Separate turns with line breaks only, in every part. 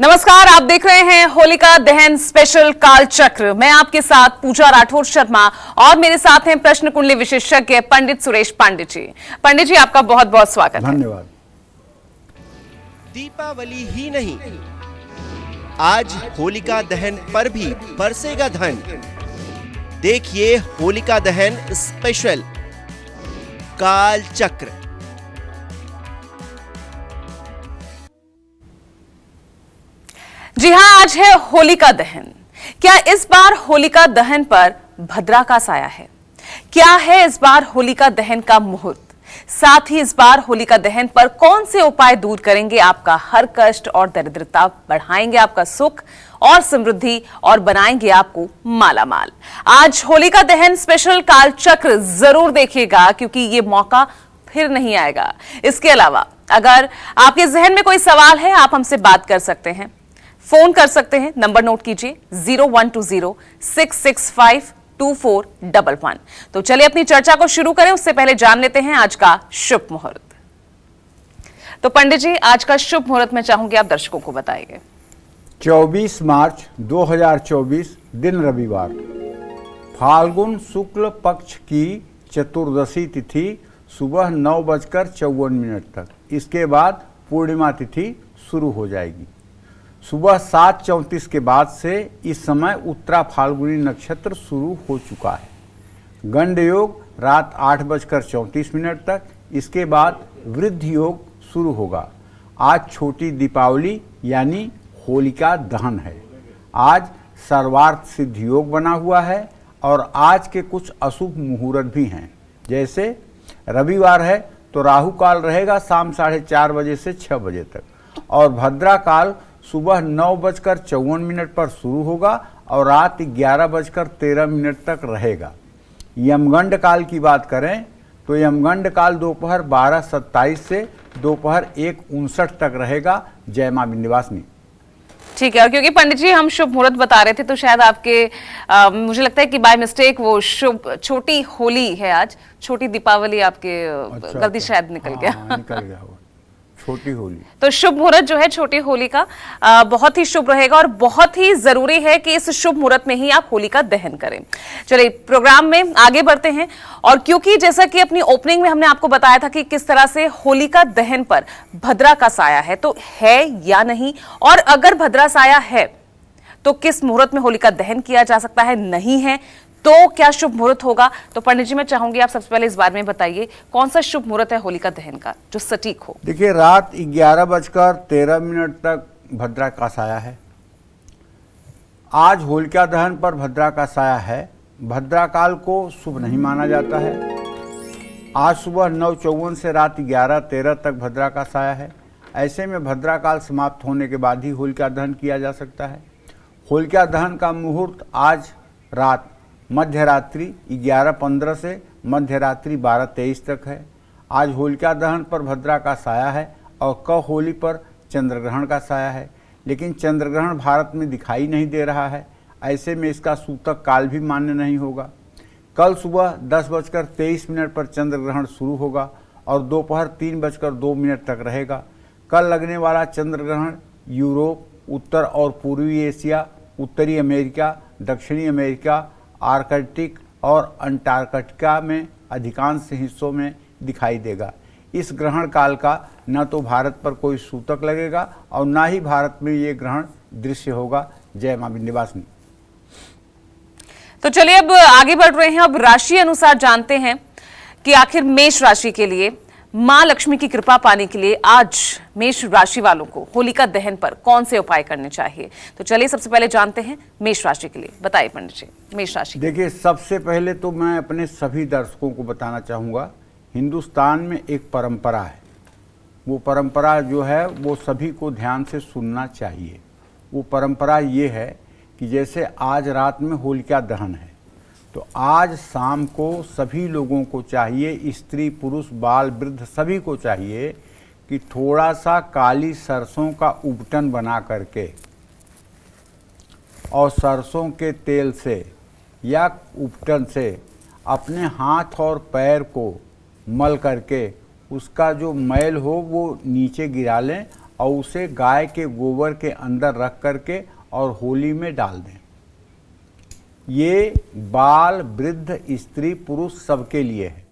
नमस्कार, आप देख रहे हैं होलिका दहन स्पेशल काल चक्र। मैं आपके साथ पूजा राठौर शर्मा और मेरे साथ हैं प्रश्न कुंडली विशेषज्ञ पंडित सुरेश पांडे जी। पंडित जी, आपका बहुत बहुत स्वागत है।
धन्यवाद।
दीपावली ही नहीं, आज होलिका दहन पर भी बरसेगा धन। देखिए होलिका दहन स्पेशल काल चक्र।
जी हां, आज है होलिका दहन। क्या इस बार होलिका दहन पर भद्रा का साया है? क्या है इस बार होलिका दहन का मुहूर्त? साथ ही इस बार होलिका दहन पर कौन से उपाय दूर करेंगे आपका हर कष्ट और दरिद्रता, बढ़ाएंगे आपका सुख और समृद्धि और बनाएंगे आपको मालामाल। आज होलिका दहन स्पेशल काल चक्र जरूर देखिएगा, क्योंकि ये मौका फिर नहीं आएगा। इसके अलावा अगर आपके जहन में कोई सवाल है, आप हमसे बात कर सकते हैं, फोन कर सकते हैं। नंबर नोट कीजिए 0120-665-2411। तो चलिए अपनी चर्चा को शुरू करें, उससे पहले जान लेते हैं आज का शुभ मुहूर्त। तो पंडित जी, आज का शुभ मुहूर्त मैं चाहूंगी आप दर्शकों को बताइए।
24 मार्च 2024 दिन रविवार, फाल्गुन शुक्ल पक्ष की चतुर्दशी तिथि सुबह 9:54 तक। इसके बाद पूर्णिमा तिथि शुरू हो जाएगी। सुबह 7:34 के बाद से इस समय उत्तरा फाल्गुनी नक्षत्र शुरू हो चुका है। गंड योग रात 8:34 तक। इसके बाद वृद्धि योग शुरू होगा। आज छोटी दीपावली यानी होलिका दहन है। आज सर्वार्थ सिद्ध योग बना हुआ है और आज के कुछ अशुभ मुहूर्त भी हैं। जैसे रविवार है तो राहु काल रहेगा शाम 4:30 बजे से 6 बजे तक, और भद्रा काल सुबह 9:54 पर शुरू होगा और रात 11:13 तक रहेगा। यमगंड काल की बात करें तो यमगंड काल दोपहर 12:27 से दोपहर 1:59 तक रहेगा। जय मां विंध्यवासिनी।
ठीक है, और क्योंकि पंडित जी हम शुभ मुहूर्त बता रहे थे, तो शायद आपके मुझे लगता है कि बाय मिस्टेक वो शुभ छोटी होली है आज, छोटी दीपावली आपके गलती शायद निकल गया।
निकल गया वो छोटी होली।
तो शुभ मुहूर्त जो है छोटी होली का बहुत ही शुभ रहेगा और बहुत ही जरूरी है कि इस शुभ मुहूर्त में ही आप होली का दहन करें। चलिए प्रोग्राम में आगे बढ़ते हैं। और क्योंकि जैसा कि अपनी ओपनिंग में हमने आपको बताया था कि किस तरह से होलिका दहन पर भद्रा का साया है, तो है या नहीं, और अगर भद्रा साया है तो किस मुहूर्त में होलिका दहन किया जा सकता है, नहीं है तो क्या शुभ मुहूर्त होगा। तो पंडित जी मैं चाहूंगी आप सबसे पहले इस बारे में बताइए, कौन सा शुभ मुहूर्त है होलिका दहन का जो सटीक हो।
देखिए, रात 11:13 तक भद्रा का साया है। आज होलिका दहन पर भद्रा का साया है। भद्रा काल को शुभ नहीं माना जाता है। आज सुबह 9:54 से रात 11:13 तक भद्रा का साया है। ऐसे में भद्रा काल समाप्त होने के बाद ही होलिका दहन किया जा सकता है। होलिका दहन का मुहूर्त आज रात मध्य रात्रि 11:15 से मध्य रात्रि 12:23 तक है। आज होलिका दहन पर भद्रा का साया है और क होली पर चंद्रग्रहण का साया है, लेकिन चंद्रग्रहण भारत में दिखाई नहीं दे रहा है। ऐसे में इसका सूतक काल भी मान्य नहीं होगा। कल सुबह 10:23 पर चंद्रग्रहण शुरू होगा और दोपहर 3:02 तक रहेगा। कल लगने वाला चंद्रग्रहण यूरोप, उत्तर और पूर्वी एशिया, उत्तरी अमेरिका, दक्षिणी अमेरिका, आर्कटिक और अंटार्कटिका में अधिकांश हिस्सों में दिखाई देगा। इस ग्रहण काल का न तो भारत पर कोई सूतक लगेगा और न ही भारत में ये ग्रहण दृश्य होगा। जय मां विंध्यवासिनी।
तो चलिए अब आगे बढ़ रहे हैं। अब राशि अनुसार जानते हैं कि आखिर मेष राशि के लिए मां लक्ष्मी की कृपा पाने के लिए आज मेष राशि वालों को होलिका दहन पर कौन से उपाय करने चाहिए। तो चलिए सबसे पहले जानते हैं मेष राशि के लिए। बताइए पंडित जी, मेष राशि।
देखिए, सबसे पहले तो मैं अपने सभी दर्शकों को बताना चाहूँगा, हिंदुस्तान में एक परंपरा है। वो परंपरा जो है वो सभी को ध्यान से सुनना चाहिए। वो परंपरा ये है कि जैसे आज रात में होलिका दहन है, तो आज शाम को सभी लोगों को चाहिए, स्त्री पुरुष बाल वृद्ध सभी को चाहिए कि थोड़ा सा काली सरसों का उबटन बना करके और सरसों के तेल से या उबटन से अपने हाथ और पैर को मल करके उसका जो मैल हो वो नीचे गिरा लें और उसे गाय के गोबर के अंदर रख करके और होली में डाल दें। ये बाल, वृद्ध, स्त्री, पुरुष सबके लिए है।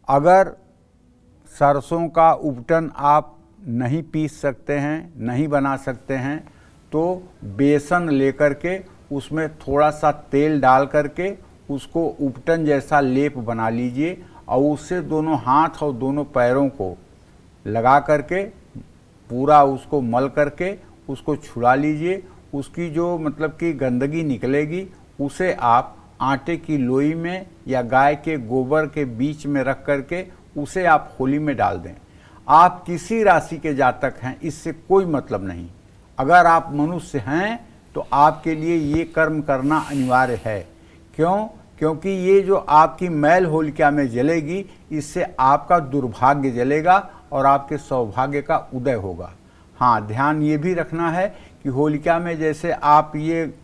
अगर सरसों का उपटन आप नहीं पीस सकते हैं, नहीं बना सकते हैं, तो बेसन लेकर के उसमें थोड़ा सा तेल डाल करके उसको उपटन जैसा लेप बना लीजिए और उससे दोनों हाथ और दोनों पैरों को लगा करके पूरा उसको मल करके उसको छुड़ा लीजिए। उसकी जो मतलब कि गंदगी निकलेगी उसे आप आटे की लोई में या गाय के गोबर के बीच में रख करके उसे आप होली में डाल दें। आप किसी राशि के जातक हैं इससे कोई मतलब नहीं। अगर आप मनुष्य हैं तो आपके लिए ये कर्म करना अनिवार्य है। क्यों? क्योंकि ये जो आपकी मैल होलिका में जलेगी इससे आपका दुर्भाग्य जलेगा और आपके सौभाग्य का उदय होगा। हाँ, ध्यान ये भी रखना है कि होलिका में जैसे आप ये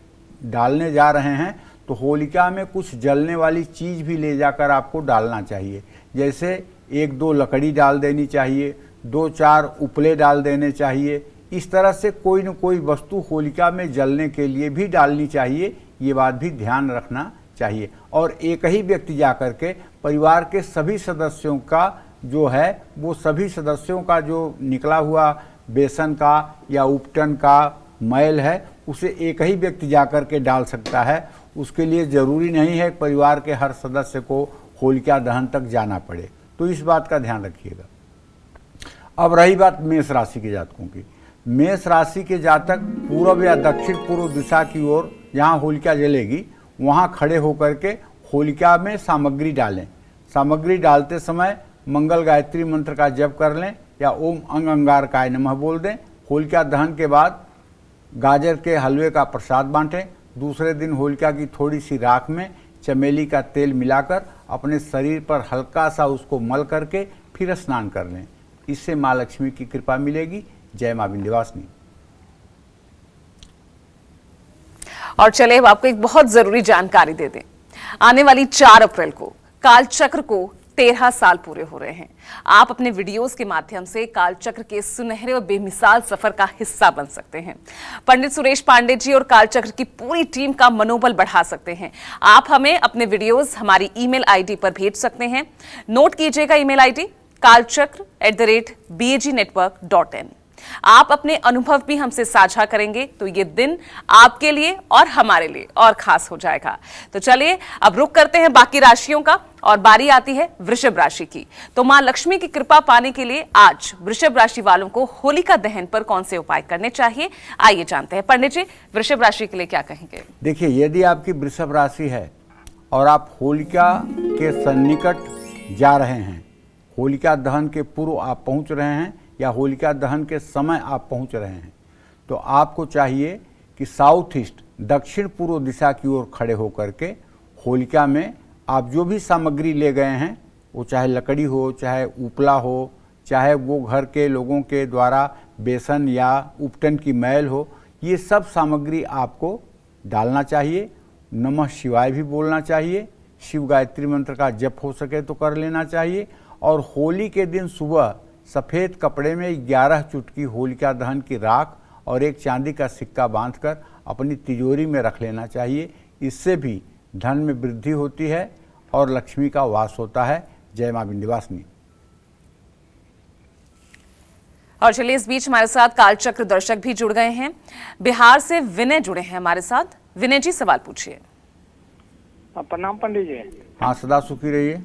डालने जा रहे हैं तो होलिका में कुछ जलने वाली चीज़ भी ले जाकर आपको डालना चाहिए। जैसे 1-2 लकड़ी डाल देनी चाहिए, 2-4 उपले डाल देने चाहिए। इस तरह से कोई न कोई वस्तु होलिका में जलने के लिए भी डालनी चाहिए। ये बात भी ध्यान रखना चाहिए। और एक ही व्यक्ति जाकर के परिवार के सभी सदस्यों का जो है वो सभी सदस्यों का जो निकला हुआ बेसन का या उपटन का मैल है उसे एक ही व्यक्ति जाकर के डाल सकता है। उसके लिए ज़रूरी नहीं है परिवार के हर सदस्य को होलिका दहन तक जाना पड़े। तो इस बात का ध्यान रखिएगा। अब रही बात मेष राशि के जातकों की। मेष राशि के जातक पूर्व या दक्षिण पूर्व दिशा की ओर जहाँ होलिका जलेगी वहाँ खड़े होकर के होलिका में सामग्री डालें। सामग्री डालते समय मंगल गायत्री मंत्र का जप कर लें या ओम अंग अंगारकाय नमः बोल दें। होलिका दहन के बाद गाजर के हलवे का प्रसाद बांटें। दूसरे दिन होलिका की थोड़ी सी राख में चमेली का तेल मिलाकर अपने शरीर पर हल्का सा उसको मल करके फिर स्नान कर लें। इससे माँ लक्ष्मी की कृपा मिलेगी। जय माँ विंध्यवासिनी।
और चले अब आपको एक बहुत जरूरी जानकारी दे दें। आने वाली 4 अप्रैल को काल चक्र को 13 साल पूरे हो रहे हैं। आप अपने वीडियोस के माध्यम से काल चक्र के सुनहरे और बेमिसाल सफर का हिस्सा बन सकते हैं। पंडित सुरेश पांडे जी और काल चक्र की पूरी टीम का मनोबल बढ़ा सकते हैं। आप हमें अपने वीडियोस हमारी ईमेल आईडी पर भेज सकते हैं। नोट कीजिएगा ईमेल आईडी kalchakra@bagnetwork.in। आप अपने अनुभव भी हमसे साझा करेंगे तो ये दिन आपके लिए और हमारे लिए और खास हो जाएगा। तो चलिए अब रुक करते हैं बाकी राशियों का और बारी आती है वृषभ राशि की। तो मां लक्ष्मी की कृपा पाने के लिए आज वृषभ राशि वालों को होलिका दहन पर कौन से उपाय करने चाहिए, आइए जानते हैं। पंडित जी, वृषभ राशि के लिए क्या कहेंगे?
देखिए, यदि आपकी वृषभ राशि है और आप होलिका के सन्निकट जा रहे हैं, होलिका दहन के पूर्व आप पहुंच रहे हैं या होलिका दहन के समय आप पहुंच रहे हैं, तो आपको चाहिए कि साउथ ईस्ट दक्षिण पूर्व दिशा की ओर खड़े होकर के होलिका में आप जो भी सामग्री ले गए हैं, वो चाहे लकड़ी हो, चाहे उपला हो, चाहे वो घर के लोगों के द्वारा बेसन या उपटन की मैल हो, ये सब सामग्री आपको डालना चाहिए। नमः शिवाय भी बोलना चाहिए। शिव गायत्री मंत्र का जप हो सके तो कर लेना चाहिए। और होली के दिन सुबह सफ़ेद कपड़े में 11 चुटकी होलिका दहन की राख और एक चांदी का सिक्का बांधकर अपनी तिजोरी में रख लेना चाहिए। इससे भी धन में वृद्धि होती है और लक्ष्मी का वास होता है। जय मां विंध्यवासिनी।
और चलिए इस बीच हमारे साथ कालचक्र दर्शक भी जुड़ गए हैं। बिहार से विनय जुड़े हैं हमारे साथ। विनय जी, सवाल पूछिए।
प्रणाम पंडित जी।
हाँ, सदा सुखी रहिए।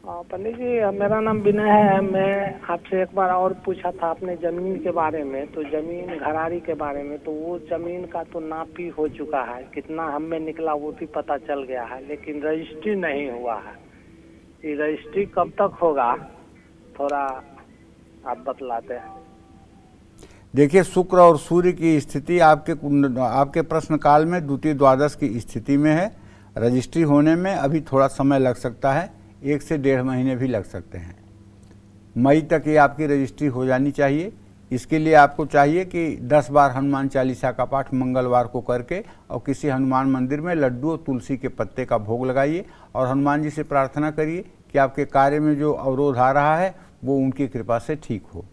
पंडित जी, मेरा नाम विनय है। मैं आपसे एक बार और पूछा था आपने जमीन के बारे में, तो जमीन घरारी के बारे में, तो वो जमीन का तो नाप ही हो चुका है, कितना हमें निकला वो भी पता चल गया है, लेकिन रजिस्ट्री नहीं हुआ है। ये रजिस्ट्री कब तक होगा, थोड़ा आप बतलाते हैं।
देखिए, शुक्र और सूर्य की स्थिति आपके प्रश्न काल में द्वितीय द्वादश की स्थिति में है। रजिस्ट्री होने में अभी थोड़ा समय लग सकता है, 1 से 1.5 महीने भी लग सकते हैं। मई तक ये आपकी रजिस्ट्री हो जानी चाहिए। इसके लिए आपको चाहिए कि 10 बार हनुमान चालीसा का पाठ मंगलवार को करके और किसी हनुमान मंदिर में लड्डू और तुलसी के पत्ते का भोग लगाइए और हनुमान जी से प्रार्थना करिए कि आपके कार्य में जो अवरोध आ रहा है वो उनकी कृपा से ठीक हो।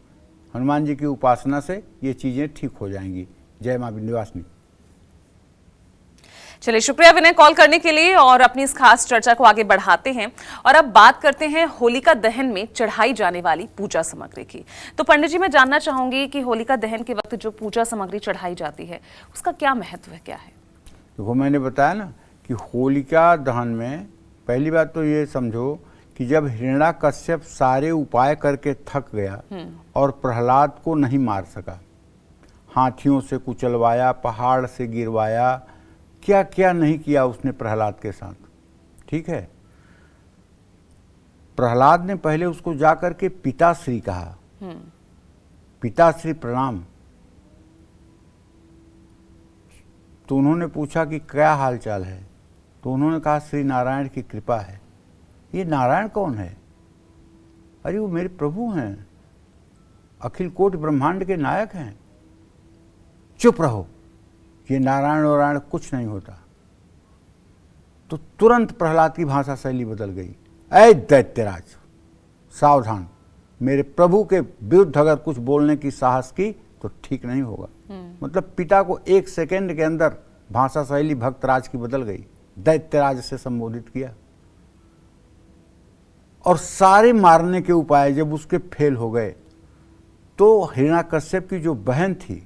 हनुमान जी की उपासना से ये चीज़ें ठीक हो जाएंगी। जय माँ विंध्यवासिनी।
चलिए, शुक्रिया विनय कॉल करने के लिए और अपनी इस खास चर्चा को आगे बढ़ाते हैं। और अब बात करते हैं होलिका दहन में चढ़ाई जाने वाली पूजा सामग्री की। तो पंडित जी, मैं जानना चाहूंगी कि होलिका दहन के वक्त जो पूजा सामग्री चढ़ाई जाती है उसका क्या महत्व है, क्या है?
देखो, मैंने बताया ना कि होलिका दहन में पहली बात तो ये समझो कि जब हिरण्याकश्यप सारे उपाय करके थक गया और प्रहलाद को नहीं मार सका, हाथियों से कुचलवाया, पहाड़ से गिरवाया, क्या क्या नहीं किया उसने प्रहलाद के साथ, ठीक है। प्रहलाद ने पहले उसको जाकर के पिताश्री कहा, पिताश्री प्रणाम। तो उन्होंने पूछा कि क्या हाल चाल है? तो उन्होंने कहा श्री नारायण की कृपा है। ये नारायण कौन है? अरे वो मेरे प्रभु हैं, अखिल कोटि ब्रह्मांड के नायक हैं। चुप रहो, ये नारायण नारायण कुछ नहीं होता। तो तुरंत प्रहलाद की भाषा शैली बदल गई। ऐ दैत्यराज, सावधान, मेरे प्रभु के विरुद्ध अगर कुछ बोलने की साहस की तो ठीक नहीं होगा। मतलब पिता को 1 सेकेंड के अंदर भाषा शैली भक्तराज की बदल गई, दैत्यराज से संबोधित किया। और सारे मारने के उपाय जब उसके फेल हो गए तो हिरण्याकश्यप की जो बहन थी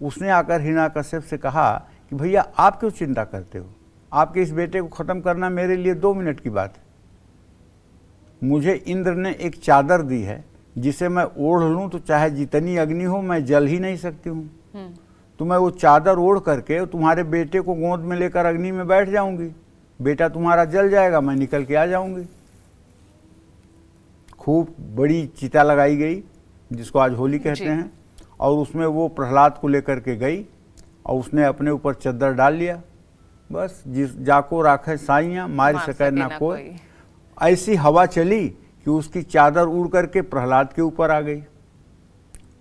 उसने आकर हिरण्याकश्यप से कहा कि भैया आप क्यों चिंता करते हो, आपके इस बेटे को खत्म करना मेरे लिए 2 मिनट की बात है। मुझे इंद्र ने एक चादर दी है जिसे मैं ओढ़ लूं तो चाहे जितनी अग्नि हो मैं जल ही नहीं सकती हूँ। तो मैं वो चादर ओढ़ करके तुम्हारे बेटे को गोद में लेकर अग्नि में बैठ जाऊंगी, बेटा तुम्हारा जल जाएगा, मैं निकल के आ जाऊंगी। खूब बड़ी चिता लगाई गई जिसको आज होली कहते हैं, और उसमें वो प्रहलाद को लेकर के गई और उसने अपने ऊपर चद्दर डाल लिया। बस जिस जाको राखे साइयाँ मार सके ना कोई। ऐसी हवा चली कि उसकी चादर उड़ करके प्रहलाद के ऊपर आ गई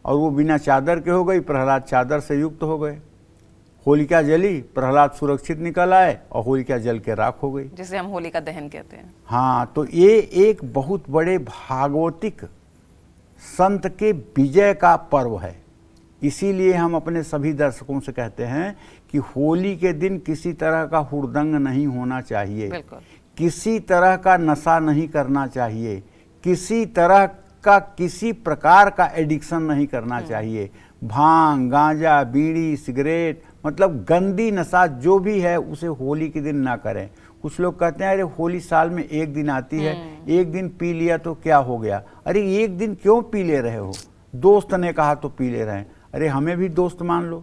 और वो बिना चादर के हो गई, प्रहलाद चादर से युक्त हो गए। होलिका जली, प्रहलाद सुरक्षित निकल आए और होलिका जल के राख हो गई,
जिसे हम होलिका दहन कहते हैं।
हाँ, तो ये एक बहुत बड़े भागवतिक संत के विजय का पर्व है। इसीलिए हम अपने सभी दर्शकों से कहते हैं कि होली के दिन किसी तरह का हुड़दंग नहीं होना चाहिए, किसी तरह का नशा नहीं करना चाहिए, किसी तरह का किसी प्रकार का एडिक्शन नहीं करना चाहिए। भांग, गांजा, बीड़ी, सिगरेट, मतलब गंदी नशा जो भी है उसे होली के दिन ना करें। कुछ लोग कहते हैं अरे होली साल में 1 दिन आती है, 1 दिन पी लिया तो क्या हो गया। अरे 1 दिन क्यों पी ले रहे हो? दोस्त ने कहा तो पी ले रहे हैं। अरे हमें भी दोस्त मान लो।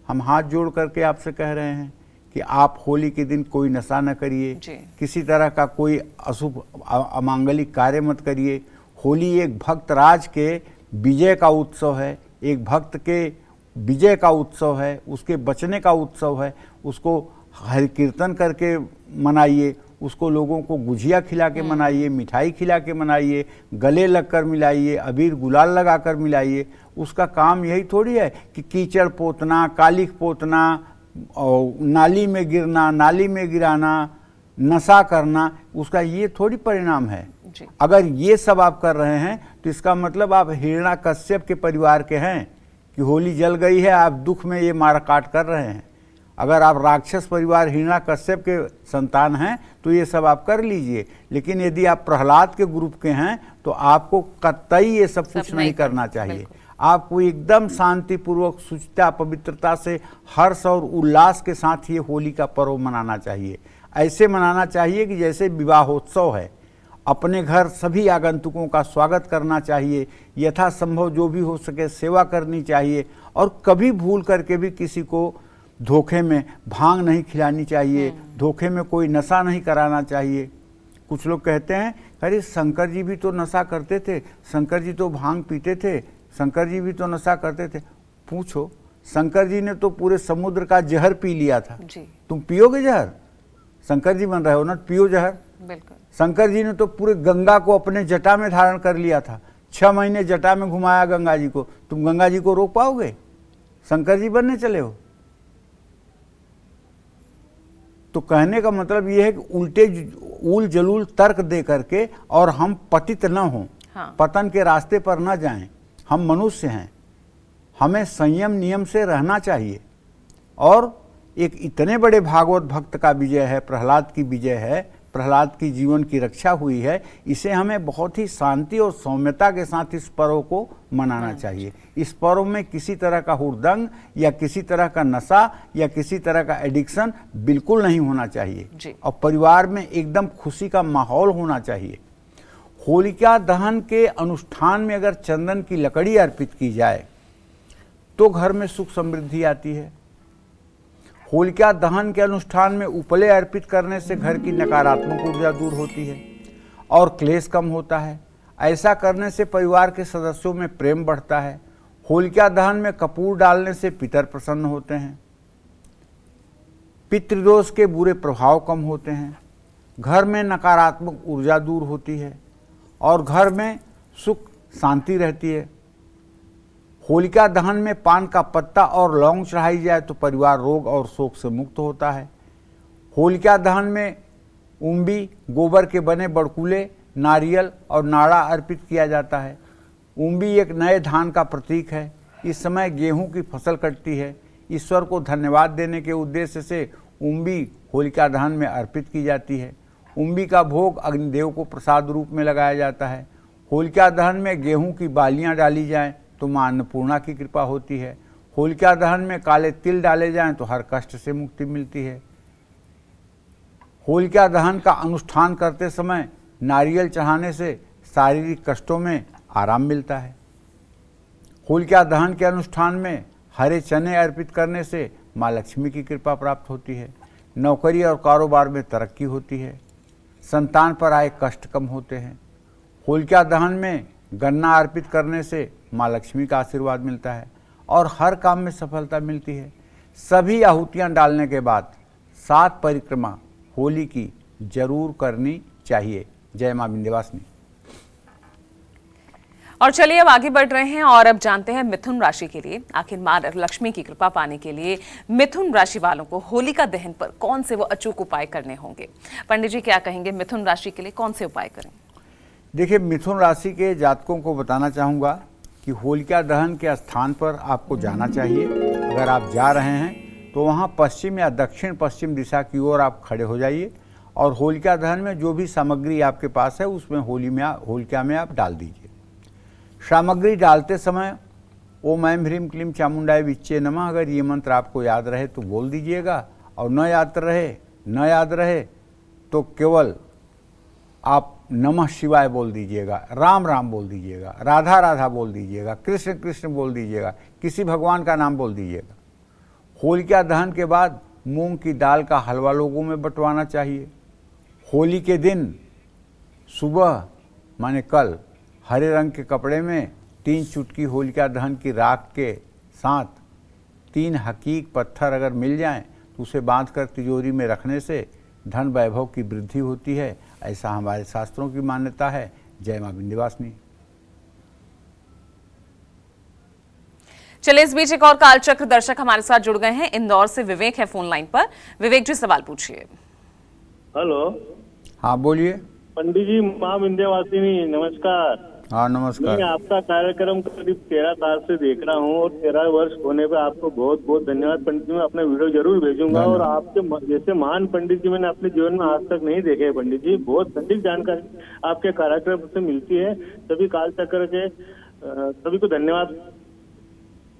हम हाथ जोड़ करके आपसे कह रहे हैं कि आप होली के दिन कोई नशा न करिए, किसी तरह का कोई अशुभ अमांगलिक कार्य मत करिए। होली एक भक्त राज के विजय का उत्सव है, एक भक्त के विजय का उत्सव है, उसके बचने का उत्सव है। उसको हरि कीर्तन करके मनाइए, उसको लोगों को गुजिया खिला के मनाइए, मिठाई खिला के मनाइए, गले लगकर मिलाइए, अबीर गुलाल लगा कर मिलाइए। उसका काम यही थोड़ी है कि कीचड़ पोतना, कालिख पोतना, और नाली में गिरना, नाली में गिराना, नशा करना, उसका ये थोड़ी परिणाम है। अगर ये सब आप कर रहे हैं तो इसका मतलब आप हिरण्याकश्यप के परिवार के हैं कि होली जल गई है, आप दुख में ये मार काट कर रहे हैं। अगर आप राक्षस परिवार हिरण्याकश्यप के संतान हैं तो ये सब आप कर लीजिए, लेकिन यदि आप प्रहलाद के ग्रुप के हैं तो आपको कतई ये सब कुछ नहीं करना चाहिए। आपको एकदम शांतिपूर्वक, शुचिता, पवित्रता से, हर्ष और उल्लास के साथ ये होली का पर्व मनाना चाहिए। ऐसे मनाना चाहिए कि जैसे विवाहोत्सव है। अपने घर सभी आगंतुकों का स्वागत करना चाहिए, यथासंभव जो भी हो सके सेवा करनी चाहिए, और कभी भूल करके भी किसी को धोखे में भांग नहीं खिलानी चाहिए, धोखे में कोई नशा नहीं कराना चाहिए। कुछ लोग कहते हैं अरे शंकर जी भी तो नशा करते थे, शंकर जी तो भांग पीते थे, शंकर जी भी तो नशा करते थे। पूछो, शंकर जी ने तो पूरे समुद्र का जहर पी लिया था जी। तुम पियोगे जहर? शंकर जी बन रहे हो ना, पियो जहर। बिल्कुल। शंकर जी ने तो पूरे गंगा को अपने जटा में धारण कर लिया था, 6 महीने जटा में घुमाया गंगा जी को। तुम गंगा जी को रोक पाओगे? शंकर जी बनने चले हो? तो कहने का मतलब यह है कि उल्टे उल जलूल तर्क दे करके और हम पतित न हों, पतन के रास्ते पर न जाएं। हम मनुष्य हैं, हमें संयम नियम से रहना चाहिए। और एक इतने बड़े भागवत भक्त का विजय है, प्रहलाद की विजय है, प्रहलाद की जीवन की रक्षा हुई है, इसे हमें बहुत ही शांति और सौम्यता के साथ इस पर्व को मनाना चाहिए। इस पर्व में किसी तरह का हुड़दंग या किसी तरह का नशा या किसी तरह का एडिक्शन बिल्कुल नहीं होना चाहिए और परिवार में एकदम खुशी का माहौल होना चाहिए। होलिका दहन के अनुष्ठान में अगर चंदन की लकड़ी अर्पित की जाए तो घर में सुख समृद्धि आती है। होलिका दहन के अनुष्ठान में उपले अर्पित करने से घर की नकारात्मक ऊर्जा दूर होती है और क्लेश कम होता है। ऐसा करने से परिवार के सदस्यों में प्रेम बढ़ता है। होलिका दहन में कपूर डालने से पितर प्रसन्न होते हैं, पितृदोष के बुरे प्रभाव कम होते हैं, घर में नकारात्मक ऊर्जा दूर होती है और घर में सुख शांति रहती है। होलिका दहन में पान का पत्ता और लौंग चढ़ाई जाए तो परिवार रोग और शोक से मुक्त होता है। होलिका दहन में उम्बी, गोबर के बने बड़कुले, नारियल और नाड़ा अर्पित किया जाता है। उम्बी एक नए धान का प्रतीक है। इस समय गेहूं की फसल कटती है। ईश्वर को धन्यवाद देने के उद्देश्य से उम्बी होलिका दहन में अर्पित की जाती है। उम्बी का भोग अग्निदेव को प्रसाद रूप में लगाया जाता है। होलिका दहन में गेहूं की बालियां डाली जाएं तो मां अन्नपूर्णा की कृपा होती है। होलिका दहन में काले तिल डाले जाएं तो हर कष्ट से मुक्ति मिलती है। होलिका दहन का अनुष्ठान करते समय नारियल चढ़ाने से शारीरिक कष्टों में आराम मिलता है। होलिका दहन के अनुष्ठान में हरे चने अर्पित करने से मां लक्ष्मी की कृपा प्राप्त होती है। नौकरी और कारोबार में तरक्की होती है। संतान पर आए कष्ट कम होते हैं। होलिका दहन में गन्ना अर्पित करने से मां लक्ष्मी का आशीर्वाद मिलता है और हर काम में सफलता मिलती है। सभी आहुतियां डालने के बाद 7 परिक्रमा होली की जरूर करनी चाहिए। जय मां विंध्यवासिनी।
और चलिए अब आगे बढ़ रहे हैं और अब जानते हैं मिथुन राशि के लिए आखिर मां लक्ष्मी की कृपा पाने के लिए मिथुन राशि वालों को होलिका दहन पर कौन से वो अचूक उपाय करने होंगे। पंडित जी क्या कहेंगे, मिथुन राशि के लिए कौन से उपाय करें?
देखिए, मिथुन राशि के जातकों को बताना चाहूँगा कि होलिका दहन के स्थान पर आपको जाना चाहिए। अगर आप जा रहे हैं तो वहाँ पश्चिम या दक्षिण पश्चिम दिशा की ओर आप खड़े हो जाइए और होलिका दहन में जो भी सामग्री आपके पास है उसमें होलिका में आप डाल दीजिए। सामग्री डालते समय ओम ऐं ह्रीं क्लीं चामुंडाय विच्चे नमः, अगर ये मंत्र आपको याद रहे तो बोल दीजिएगा और न याद रहे तो केवल आप नमः शिवाय बोल दीजिएगा, राम राम बोल दीजिएगा, राधा राधा बोल दीजिएगा, कृष्ण कृष्ण बोल दीजिएगा, किसी भगवान का नाम बोल दीजिएगा। होलिका दहन के बाद मूंग की दाल का हलवा लोगों में बंटवाना चाहिए। होली के दिन सुबह माने कल हरे रंग के कपड़े में 3 चुटकी होलिका दहन की राख के साथ 3 हकीक पत्थर अगर मिल जाएं तो उसे बांधकर तिजोरी में रखने से धन वैभव की वृद्धि होती है। ऐसा हमारे शास्त्रों की मान्यता है। जय मां विंध्यवासिनी।
चलिए इस बीच एक और कालचक्र दर्शक हमारे साथ जुड़ गए हैं। इंदौर से विवेक है फोन लाइन पर। विवेक जी सवाल पूछिए।
हेलो।
हाँ बोलिए।
पंडित जी, मां विंध्यवासिनी नमस्कार।
हाँ नमस्कार।
मैं आपका कार्यक्रम करीब 13 साल से देख रहा हूँ और 13 वर्ष होने पे आपको बहुत बहुत धन्यवाद पंडित जी। मैं अपना वीडियो जरूर भेजूंगा और आपके जैसे महान पंडित जी मैंने अपने जीवन में आज तक नहीं देखे हैं। पंडित जी, बहुत सटीक जानकारी आपके कार्यक्रम से मिलती है। सभी काल चक्र के सभी को धन्यवाद।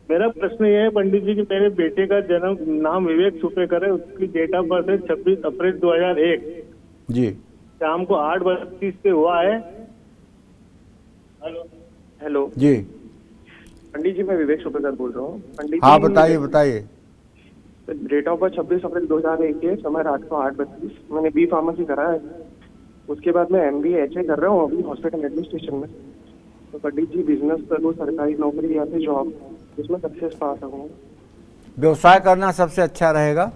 मेरा प्रश्न ये है पंडित जी कि मेरे बेटे का जन्म नाम विवेक सुपेकर है। उसकी डेट ऑफ बर्थ है 26 अप्रैल 2001
जी,
शाम को 8:32 पे हुआ है। हेलो
जी
पंडित जी, मैं विवेक सुपेकर बोल रहा हूँ। पंडित
हाँ
जी,
बताइए।
डेट ऑफ बर्थ 26 अप्रैल 2001 है, समय रात को 8:32। मैंने बी फार्मेसी करा है। उसके बाद मैं MBA HA कर रहा हूँ अभी हॉस्पिटल एडमिनिस्ट्रेशन में। तो पंडित जी, बिजनेस करूँ, सरकारी नौकरी या फिर जॉब, इसमें सक्सेस पा सकूँ?
व्यवसाय करना सबसे अच्छा रहेगा।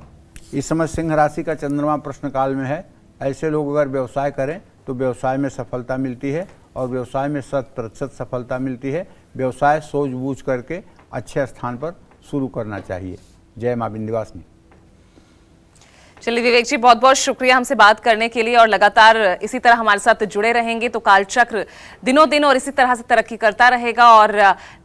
इस समय सिंह राशि का चंद्रमा प्रश्न काल में है। ऐसे लोग अगर व्यवसाय करें तो व्यवसाय में सफलता मिलती है और व्यवसाय में 100% सफलता मिलती है। व्यवसाय सूझबूझ करके अच्छे स्थान पर शुरू करना चाहिए। जय मां विंध्यवासिनी।
चलिए विवेक जी, बहुत बहुत शुक्रिया हमसे बात करने के लिए, और लगातार इसी तरह हमारे साथ जुड़े रहेंगे तो कालचक्र दिनों दिन और इसी तरह से तरक्की करता रहेगा और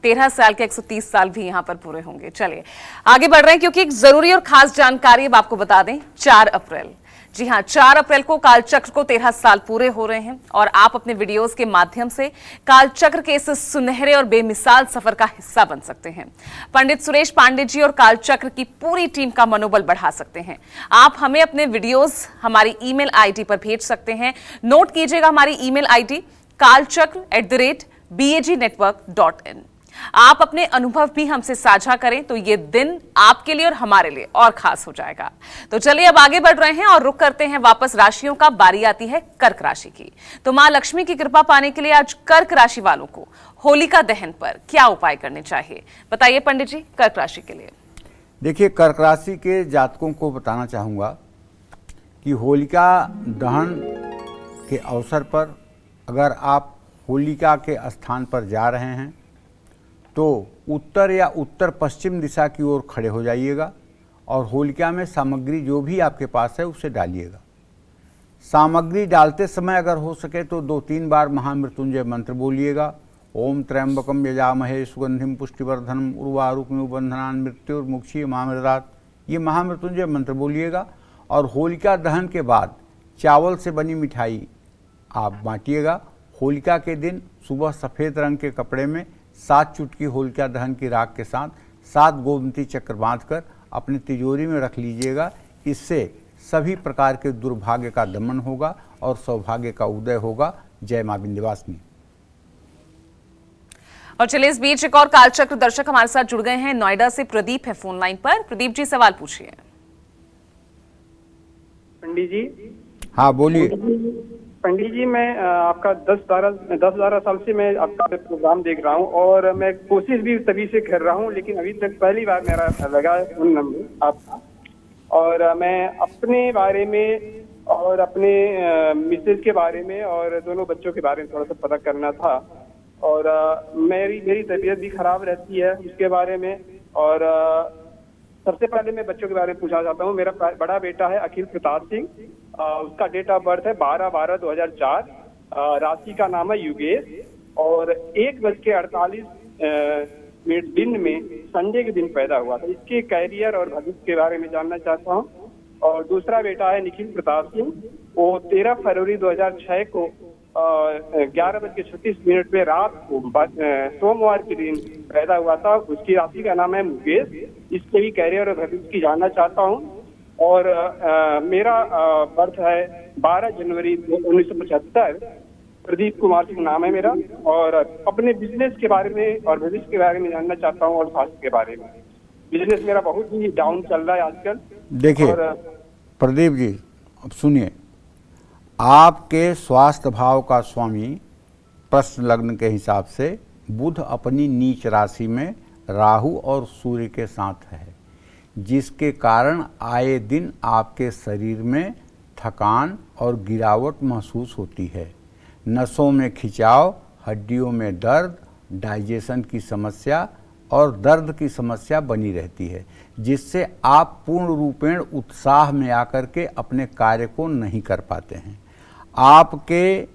13 साल के 130 साल भी यहाँ पर पूरे होंगे। चलिए आगे बढ़ रहे हैं, क्योंकि एक जरूरी और खास जानकारी अब आपको बता दें। 4 अप्रैल, जी हाँ, 4 अप्रैल को कालचक्र को 13 साल पूरे हो रहे हैं और आप अपने वीडियोस के माध्यम से कालचक्र के इस सुनहरे और बेमिसाल सफर का हिस्सा बन सकते हैं। पंडित सुरेश पांडे जी और कालचक्र की पूरी टीम का मनोबल बढ़ा सकते हैं। आप हमें अपने वीडियोस हमारी ईमेल आईडी पर भेज सकते हैं। नोट कीजिएगा हमारी ईमेल आईडी kalchakra@bagnetwork.in। आप अपने अनुभव भी हमसे साझा करें तो ये दिन आपके लिए और हमारे लिए और खास हो जाएगा। तो चलिए अब आगे बढ़ रहे हैं और रुक करते हैं वापस राशियों का। बारी आती है कर्क राशि की। तो मां लक्ष्मी की कृपा पाने के लिए आज कर्क राशि वालों को होलिका दहन पर क्या उपाय करने चाहिए, बताइए पंडित जी कर्क राशि के लिए।
देखिए, कर्क राशि के जातकों को बताना चाहूँगा कि होलिका दहन के अवसर पर अगर आप होलिका के स्थान पर जा रहे हैं तो उत्तर या उत्तर पश्चिम दिशा की ओर खड़े हो जाइएगा और होलिका में सामग्री जो भी आपके पास है उसे डालिएगा। सामग्री डालते समय अगर हो सके तो 2-3 बार महामृत्युंजय मंत्र बोलिएगा। ओम त्र्यंबकम यजामहे सुगंधिम पुष्टिवर्धनम उर्वारुकमिव बंधनान् मृत्युर्मुक्षीय मामृतात्, ये महामृत्युंजय मंत्र बोलिएगा। और होलिका दहन के बाद चावल से बनी मिठाई आप बांटिएगा। होलिका के दिन सुबह सफ़ेद रंग के कपड़े में 7 चुटकी होलिका दहन की राख के साथ 7 गोमती चक्र बांधकर अपनी तिजोरी में रख लीजिएगा। इससे सभी प्रकार के दुर्भाग्य का दमन होगा और सौभाग्य का उदय होगा। जय मां विंध्यवासिनी।
और चलिए इस बीच एक और कालचक्र दर्शक हमारे साथ जुड़ गए हैं। नोएडा से प्रदीप है फोन लाइन पर। प्रदीप जी सवाल पूछिए।
पंडित जी।
हाँ बोलिए।
पंडित जी, मैं आपका 10-12 साल से मैं आपका प्रोग्राम देख रहा हूँ और मैं कोशिश भी तभी से कर रहा हूँ, लेकिन अभी तक पहली बार मेरा लगा फोन नंबर आपका। और मैं अपने बारे में और अपने मिसेज के बारे में और दोनों बच्चों के बारे में थोड़ा सा पता करना था। और मेरी तबीयत भी खराब रहती है उसके बारे में। और सबसे पहले मैं बच्चों के बारे में पूछना चाहता हूँ। मेरा बड़ा बेटा है अखिल प्रताप सिंह, उसका डेट ऑफ बर्थ है 12/12/2004, राशि का नाम है युगेश, और 1:48 दिन में संडे के दिन पैदा हुआ था। इसके कैरियर और भविष्य के बारे में जानना चाहता हूँ। और दूसरा बेटा है निखिल प्रताप सिंह, वो 13 फरवरी 2006 को 11:36 पे रात को सोमवार के दिन पैदा हुआ था। उसकी राशि का नाम है मुकेश। इसके भी कैरियर और भविष्य की जानना चाहता हूँ। और मेरा बर्थ है 12 जनवरी 1975। प्रदीप कुमार सिंह नाम है मेरा। और अपने बिजनेस के बारे में और भविष्य के बारे में जानना चाहता हूँ और स्वास्थ्य के बारे में। बिजनेस मेरा बहुत ही डाउन चल रहा है आजकल।
देखिए प्रदीप जी, अब सुनिए, आपके स्वास्थ्य भाव का स्वामी प्रश्न लग्न के हिसाब से बुध अपनी नीच राशि में राहु और सूर्य के साथ है, जिसके कारण आए दिन आपके शरीर में थकान और गिरावट महसूस होती है। नसों में खिंचाव, हड्डियों में दर्द, डाइजेशन की समस्या और दर्द की समस्या बनी रहती है, जिससे आप पूर्ण रूपेण उत्साह में आकर के अपने कार्य को नहीं कर पाते हैं। आपके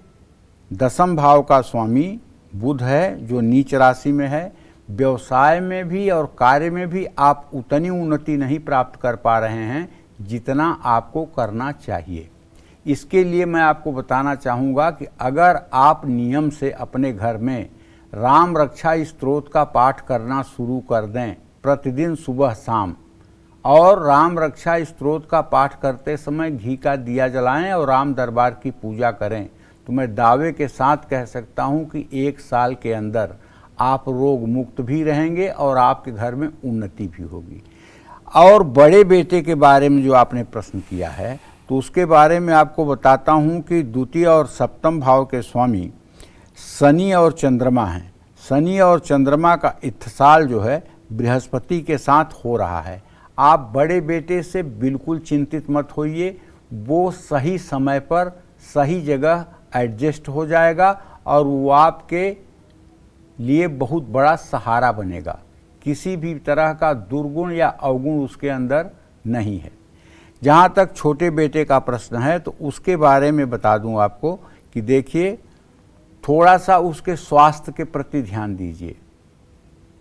10वें भाव का स्वामी बुध है जो नीच राशि में है। व्यवसाय में भी और कार्य में भी आप उतनी उन्नति नहीं प्राप्त कर पा रहे हैं जितना आपको करना चाहिए। इसके लिए मैं आपको बताना चाहूँगा कि अगर आप नियम से अपने घर में राम रक्षा स्तोत्र का पाठ करना शुरू कर दें प्रतिदिन सुबह शाम, और राम रक्षा स्तोत्र का पाठ करते समय घी का दिया जलाएं और राम दरबार की पूजा करें, तो मैं दावे के साथ कह सकता हूं कि 1 साल के अंदर आप रोग मुक्त भी रहेंगे और आपके घर में उन्नति भी होगी। और बड़े बेटे के बारे में जो आपने प्रश्न किया है, तो उसके बारे में आपको बताता हूं कि द्वितीय और सप्तम भाव के स्वामी शनि और चंद्रमा हैं। शनि और चंद्रमा का इत्तिसाल जो है बृहस्पति के साथ हो रहा है। आप बड़े बेटे से बिल्कुल चिंतित मत होइए, वो सही समय पर सही जगह एडजस्ट हो जाएगा और वो आपके लिए बहुत बड़ा सहारा बनेगा। किसी भी तरह का दुर्गुण या अवगुण उसके अंदर नहीं है। जहाँ तक छोटे बेटे का प्रश्न है तो उसके बारे में बता दूं आपको कि देखिए, थोड़ा सा उसके स्वास्थ्य के प्रति ध्यान दीजिए,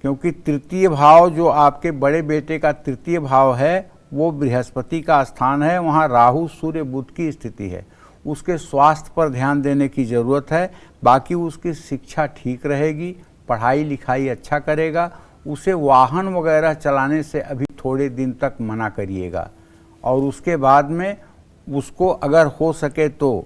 क्योंकि तृतीय भाव जो आपके बड़े बेटे का तृतीय भाव है वो बृहस्पति का स्थान है, वहाँ राहु सूर्य बुध की स्थिति है। उसके स्वास्थ्य पर ध्यान देने की ज़रूरत है। बाकी उसकी शिक्षा ठीक रहेगी, पढ़ाई लिखाई अच्छा करेगा। उसे वाहन वगैरह चलाने से अभी थोड़े दिन तक मना करिएगा, और उसके बाद में उसको अगर हो सके तो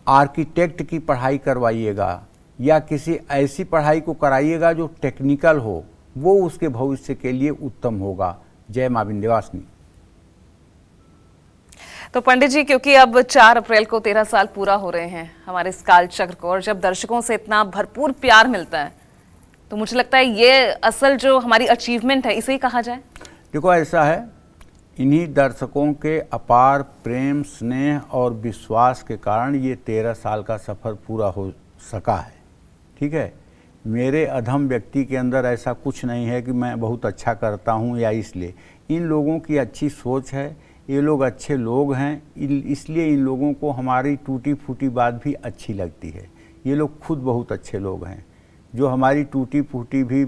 आर्किटेक्ट की पढ़ाई करवाइएगा या किसी ऐसी पढ़ाई को कराइएगा जो टेक्निकल हो, वो उसके भविष्य के लिए उत्तम होगा। जय मां विंध्यवासिनी।
तो पंडित जी, क्योंकि अब 4 अप्रैल को 13 साल पूरा हो रहे हैं हमारे इस काल चक्र को, और जब दर्शकों से इतना भरपूर प्यार मिलता है तो मुझे लगता है ये असल जो हमारी अचीवमेंट है, इसे ही कहा जाए।
देखो, ऐसा है, इन्हीं दर्शकों के अपार प्रेम, स्नेह और विश्वास के कारण ये 13 साल का सफ़र पूरा हो सका है। ठीक है, मेरे अधम व्यक्ति के अंदर ऐसा कुछ नहीं है कि मैं बहुत अच्छा करता हूँ या इसलिए। इन लोगों की अच्छी सोच है, ये लोग अच्छे लोग हैं, इसलिए इन लोगों को हमारी टूटी फूटी बात भी अच्छी लगती है। ये लोग खुद बहुत अच्छे लोग हैं, जो हमारी टूटी फूटी भी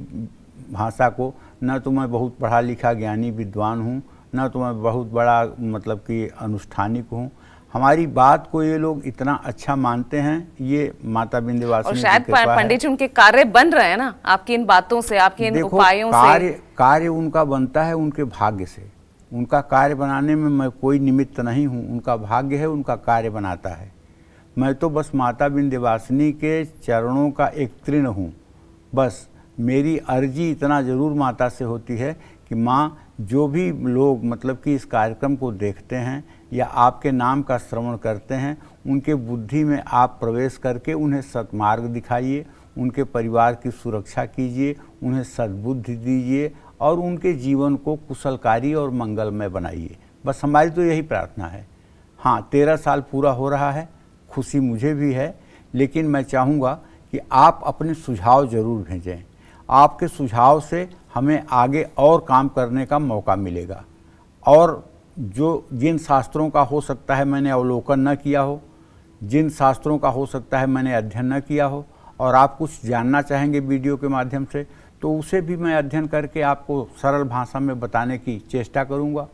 भाषा को, न तो मैं बहुत पढ़ा लिखा ज्ञानी विद्वान हूँ, न तो मैं बहुत बड़ा मतलब कि अनुष्ठानिक हूँ, हमारी बात को ये लोग इतना अच्छा मानते हैं। ये माता विंध्यवासिनी
और शायद पंडित जी उनके कार्य बन रहे हैं ना आपकी इन बातों से, आपके इन उपायों से।
कार्य उनका बनता है उनके भाग्य से। उनका कार्य बनाने में मैं कोई निमित्त नहीं हूँ, उनका भाग्य है, उनका कार्य बनाता है। मैं तो बस माता विंध्यवासिनी के चरणों का एक तृण हूँ। बस मेरी अर्जी इतना ज़रूर माता से होती है कि माँ, जो भी लोग मतलब कि इस कार्यक्रम को देखते हैं या आपके नाम का श्रवण करते हैं, उनके बुद्धि में आप प्रवेश करके उन्हें सत्मार्ग दिखाइए, उनके परिवार की सुरक्षा कीजिए, उन्हें सद्बुद्धि दीजिए और उनके जीवन को कुशलकारी और मंगलमय बनाइए। बस हमारी तो यही प्रार्थना है। हाँ, 13 साल पूरा हो रहा है, खुशी मुझे भी है, लेकिन मैं चाहूँगा कि आप अपने सुझाव ज़रूर भेजें। आपके सुझाव से हमें आगे और काम करने का मौका मिलेगा। और जो जिन शास्त्रों का हो सकता है मैंने अवलोकन न किया हो, जिन शास्त्रों का हो सकता है मैंने अध्ययन न किया हो, और आप कुछ जानना चाहेंगे वीडियो के माध्यम से, तो उसे भी मैं अध्ययन करके आपको सरल भाषा में बताने की चेष्टा करूंगा।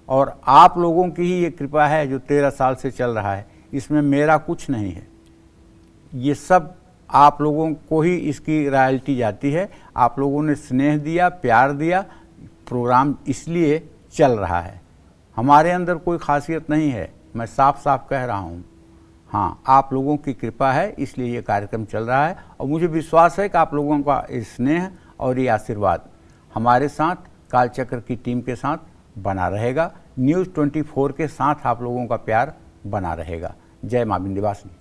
और आप लोगों की ही ये कृपा है जो 13 साल से चल रहा है, इसमें मेरा कुछ नहीं है। ये सब आप लोगों को ही इसकी रॉयल्टी जाती है। आप लोगों ने स्नेह दिया, प्यार दिया, प्रोग्राम इसलिए चल रहा है। हमारे अंदर कोई खासियत नहीं है, मैं साफ साफ कह रहा हूँ। हाँ, आप लोगों की कृपा है, इसलिए ये कार्यक्रम चल रहा है। और मुझे विश्वास है कि आप लोगों का स्नेह और ये आशीर्वाद हमारे साथ, कालचक्र की टीम के साथ बना रहेगा। न्यूज़ 24 के साथ आप लोगों का प्यार बना रहेगा। जय मां विंध्यवासिनी।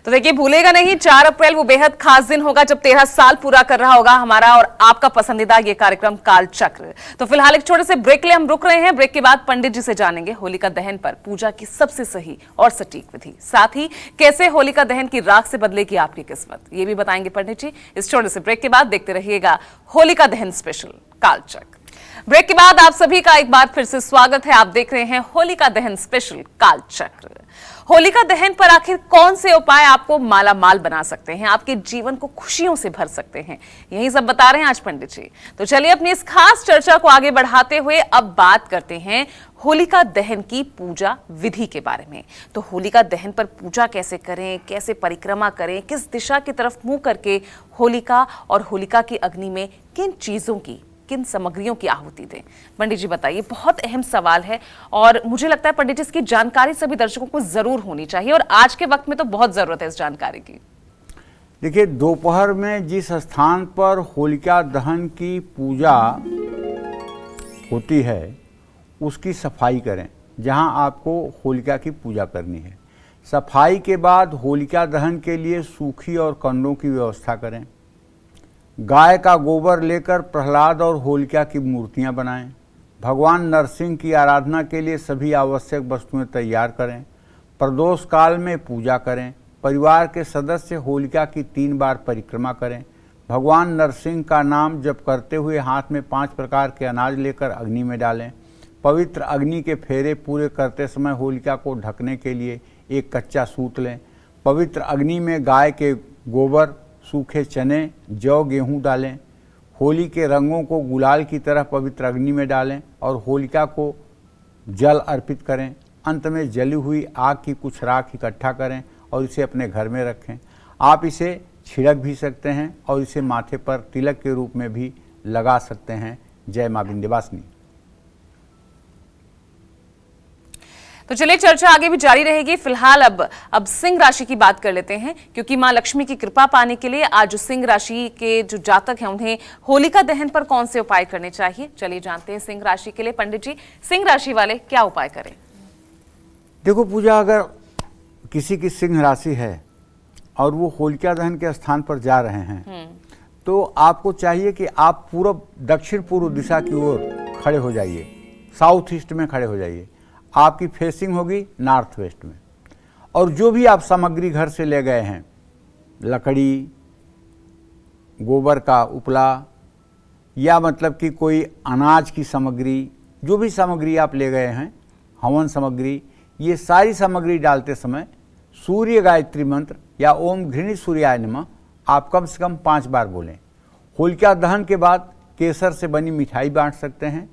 तो देखिए, भूलेगा नहीं, 4 अप्रैल वो बेहद खास दिन होगा जब 13 साल पूरा कर रहा होगा हमारा और आपका पसंदीदा ये कार्यक्रम कालचक्र। तो फिलहाल एक छोटे से ब्रेक ले हम रुक रहे हैं। ब्रेक के बाद पंडित जी से जानेंगे होलिका दहन पर पूजा की सबसे सही और सटीक विधि, साथ ही कैसे होलिका दहन की राख से बदलेगी आपकी किस्मत, ये भी बताएंगे पंडित जी। इस छोटे से ब्रेक के बाद देखते रहिएगा होलिका दहन स्पेशल कालचक्र। ब्रेक के बाद आप सभी का एक बार फिर से स्वागत है। आप देख रहे हैं होलिका दहन स्पेशल कालचक्र। होलिका दहन पर आखिर कौन से उपाय आपको माला माल बना सकते हैं, आपके जीवन को खुशियों से भर सकते हैं, यही सब बता रहे हैं आज पंडित जी। तो चलिए अपनी इस खास चर्चा को आगे बढ़ाते हुए अब बात करते हैं होलिका दहन की पूजा विधि के बारे में। तो होलिका दहन पर पूजा कैसे करें, कैसे परिक्रमा करें, किस दिशा की तरफ मुंह करके होलिका और होलिका की अग्नि में किन चीजों की, किन सामग्रियों की आहुति दें, पंडित जी बताइए। बहुत अहम सवाल है और मुझे लगता है पंडित जी इसकी जानकारी सभी दर्शकों को जरूर होनी चाहिए और आज के वक्त में तो बहुत जरूरत है इस जानकारी की।
देखिए, दोपहर में जिस स्थान पर होलिका दहन की पूजा होती है उसकी सफाई करें, जहां आपको होलिका की पूजा करनी है। सफाई के बाद होलिका दहन के लिए सूखी और कंडों की व्यवस्था करें। गाय का गोबर लेकर प्रहलाद और होलिका की मूर्तियां बनाएं। भगवान नरसिंह की आराधना के लिए सभी आवश्यक वस्तुएं तैयार करें। प्रदोष काल में पूजा करें। परिवार के सदस्य होलिका की 3 बार परिक्रमा करें। भगवान नरसिंह का नाम जप करते हुए हाथ में 5 प्रकार के अनाज लेकर अग्नि में डालें। पवित्र अग्नि के फेरे पूरे करते समय होलिका को ढकने के लिए एक कच्चा सूत लें। पवित्र अग्नि में गाय के गोबर, सूखे चने, जौ, गेहूं डालें। होली के रंगों को गुलाल की तरह पवित्र अग्नि में डालें और होलिका को जल अर्पित करें। अंत में जली हुई आग की कुछ राख इकट्ठा करें और इसे अपने घर में रखें। आप इसे छिड़क भी सकते हैं और इसे माथे पर तिलक के रूप में भी लगा सकते हैं। जय मां विंध्यवासिनी।
तो चलिए चर्चा आगे भी जारी रहेगी। फिलहाल अब सिंह राशि की बात कर लेते हैं, क्योंकि मां लक्ष्मी की कृपा पाने के लिए आज सिंह राशि के जो जातक हैं उन्हें होलिका दहन पर कौन से उपाय करने चाहिए, चलिए जानते हैं। सिंह राशि के लिए पंडित जी, सिंह राशि वाले क्या उपाय करें?
देखो पूजा, अगर किसी की सिंह राशि है और वो होलिका दहन के स्थान पर जा रहे हैं तो आपको चाहिए कि आप पूर्व दक्षिण पूर्व दिशा की ओर खड़े हो जाइए, साउथ ईस्ट में खड़े हो जाइए। आपकी फेसिंग होगी नॉर्थ वेस्ट में। और जो भी आप सामग्री घर से ले गए हैं, लकड़ी, गोबर का उपला या मतलब कि कोई अनाज की सामग्री, जो भी सामग्री आप ले गए हैं, हवन सामग्री, ये सारी सामग्री डालते समय सूर्य गायत्री मंत्र या ओम घृणी सूर्याय नमः आप कम से कम 5 बार बोलें। होलिका दहन के बाद केसर से बनी मिठाई बांट सकते हैं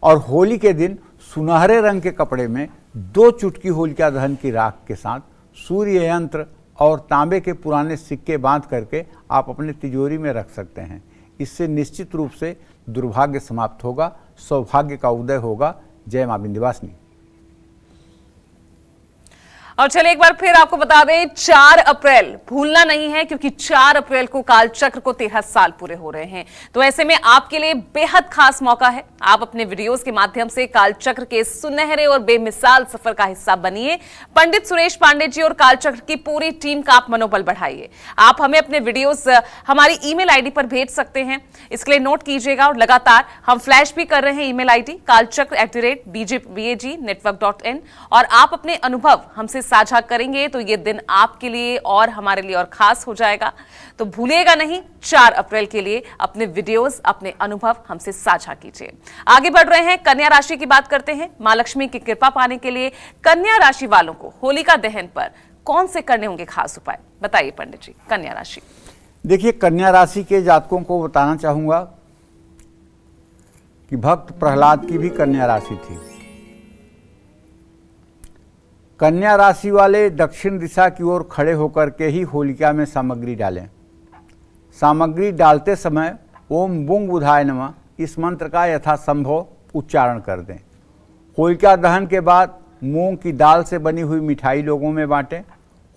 और होली के दिन सुनहरे रंग के कपड़े में 2 चुटकी होलिका दहन की राख के साथ सूर्य यंत्र और तांबे के पुराने सिक्के बांध करके आप अपने तिजोरी में रख सकते हैं। इससे निश्चित रूप से दुर्भाग्य समाप्त होगा, सौभाग्य का उदय होगा। जय मां विंध्यवासिनी।
और चलिए एक बार फिर आपको बता दें, 4 अप्रैल भूलना नहीं है, क्योंकि 4 अप्रैल को काल चक्र को 13 साल पूरे हो रहे हैं। तो ऐसे में आपके लिए बेहद खास मौका है। आप अपने वीडियोस के माध्यम से काल चक्र के सुनहरे और बेमिसाल सफर का हिस्सा बनिए। पंडित सुरेश पांडे जी और काल चक्र की पूरी टीम का आप मनोबल बढ़ाइए। आप हमें अपने वीडियोस हमारी ईमेल आईडी पर भेज सकते हैं, इसके लिए नोट कीजिएगा। और लगातार हम फ्लैश भी कर रहे हैं ईमेल आईडी kalchakra@bjbag.network.in। और आप अपने अनुभव हमसे साझा करेंगे तो ये दिन आपके लिए और हमारे लिए और खास हो जाएगा। तो भूलिएगा नहीं, 4 अप्रैल के लिए अपने वीडियोस, अपने अनुभव हमसे साझा कीजिए। आगे बढ़ रहे हैं, कन्या राशि की बात करते हैं। मां लक्ष्मी की कृपा पाने के लिए कन्या राशि वालों को होलिका दहन पर कौन से करने होंगे खास उपाय, बताइए पंडित जी। कन्या राशि,
देखिए कन्या राशि के जातकों को बताना चाहूंगा कि भक्त प्रहलाद की भी कन्या राशि थी। कन्या राशि वाले दक्षिण दिशा की ओर खड़े होकर के ही होलिका में सामग्री डालें। सामग्री डालते समय ओम बुंग बुधाय नमः इस मंत्र का यथासंभव उच्चारण कर दें। होलिका दहन के बाद मूंग की दाल से बनी हुई मिठाई लोगों में बांटें।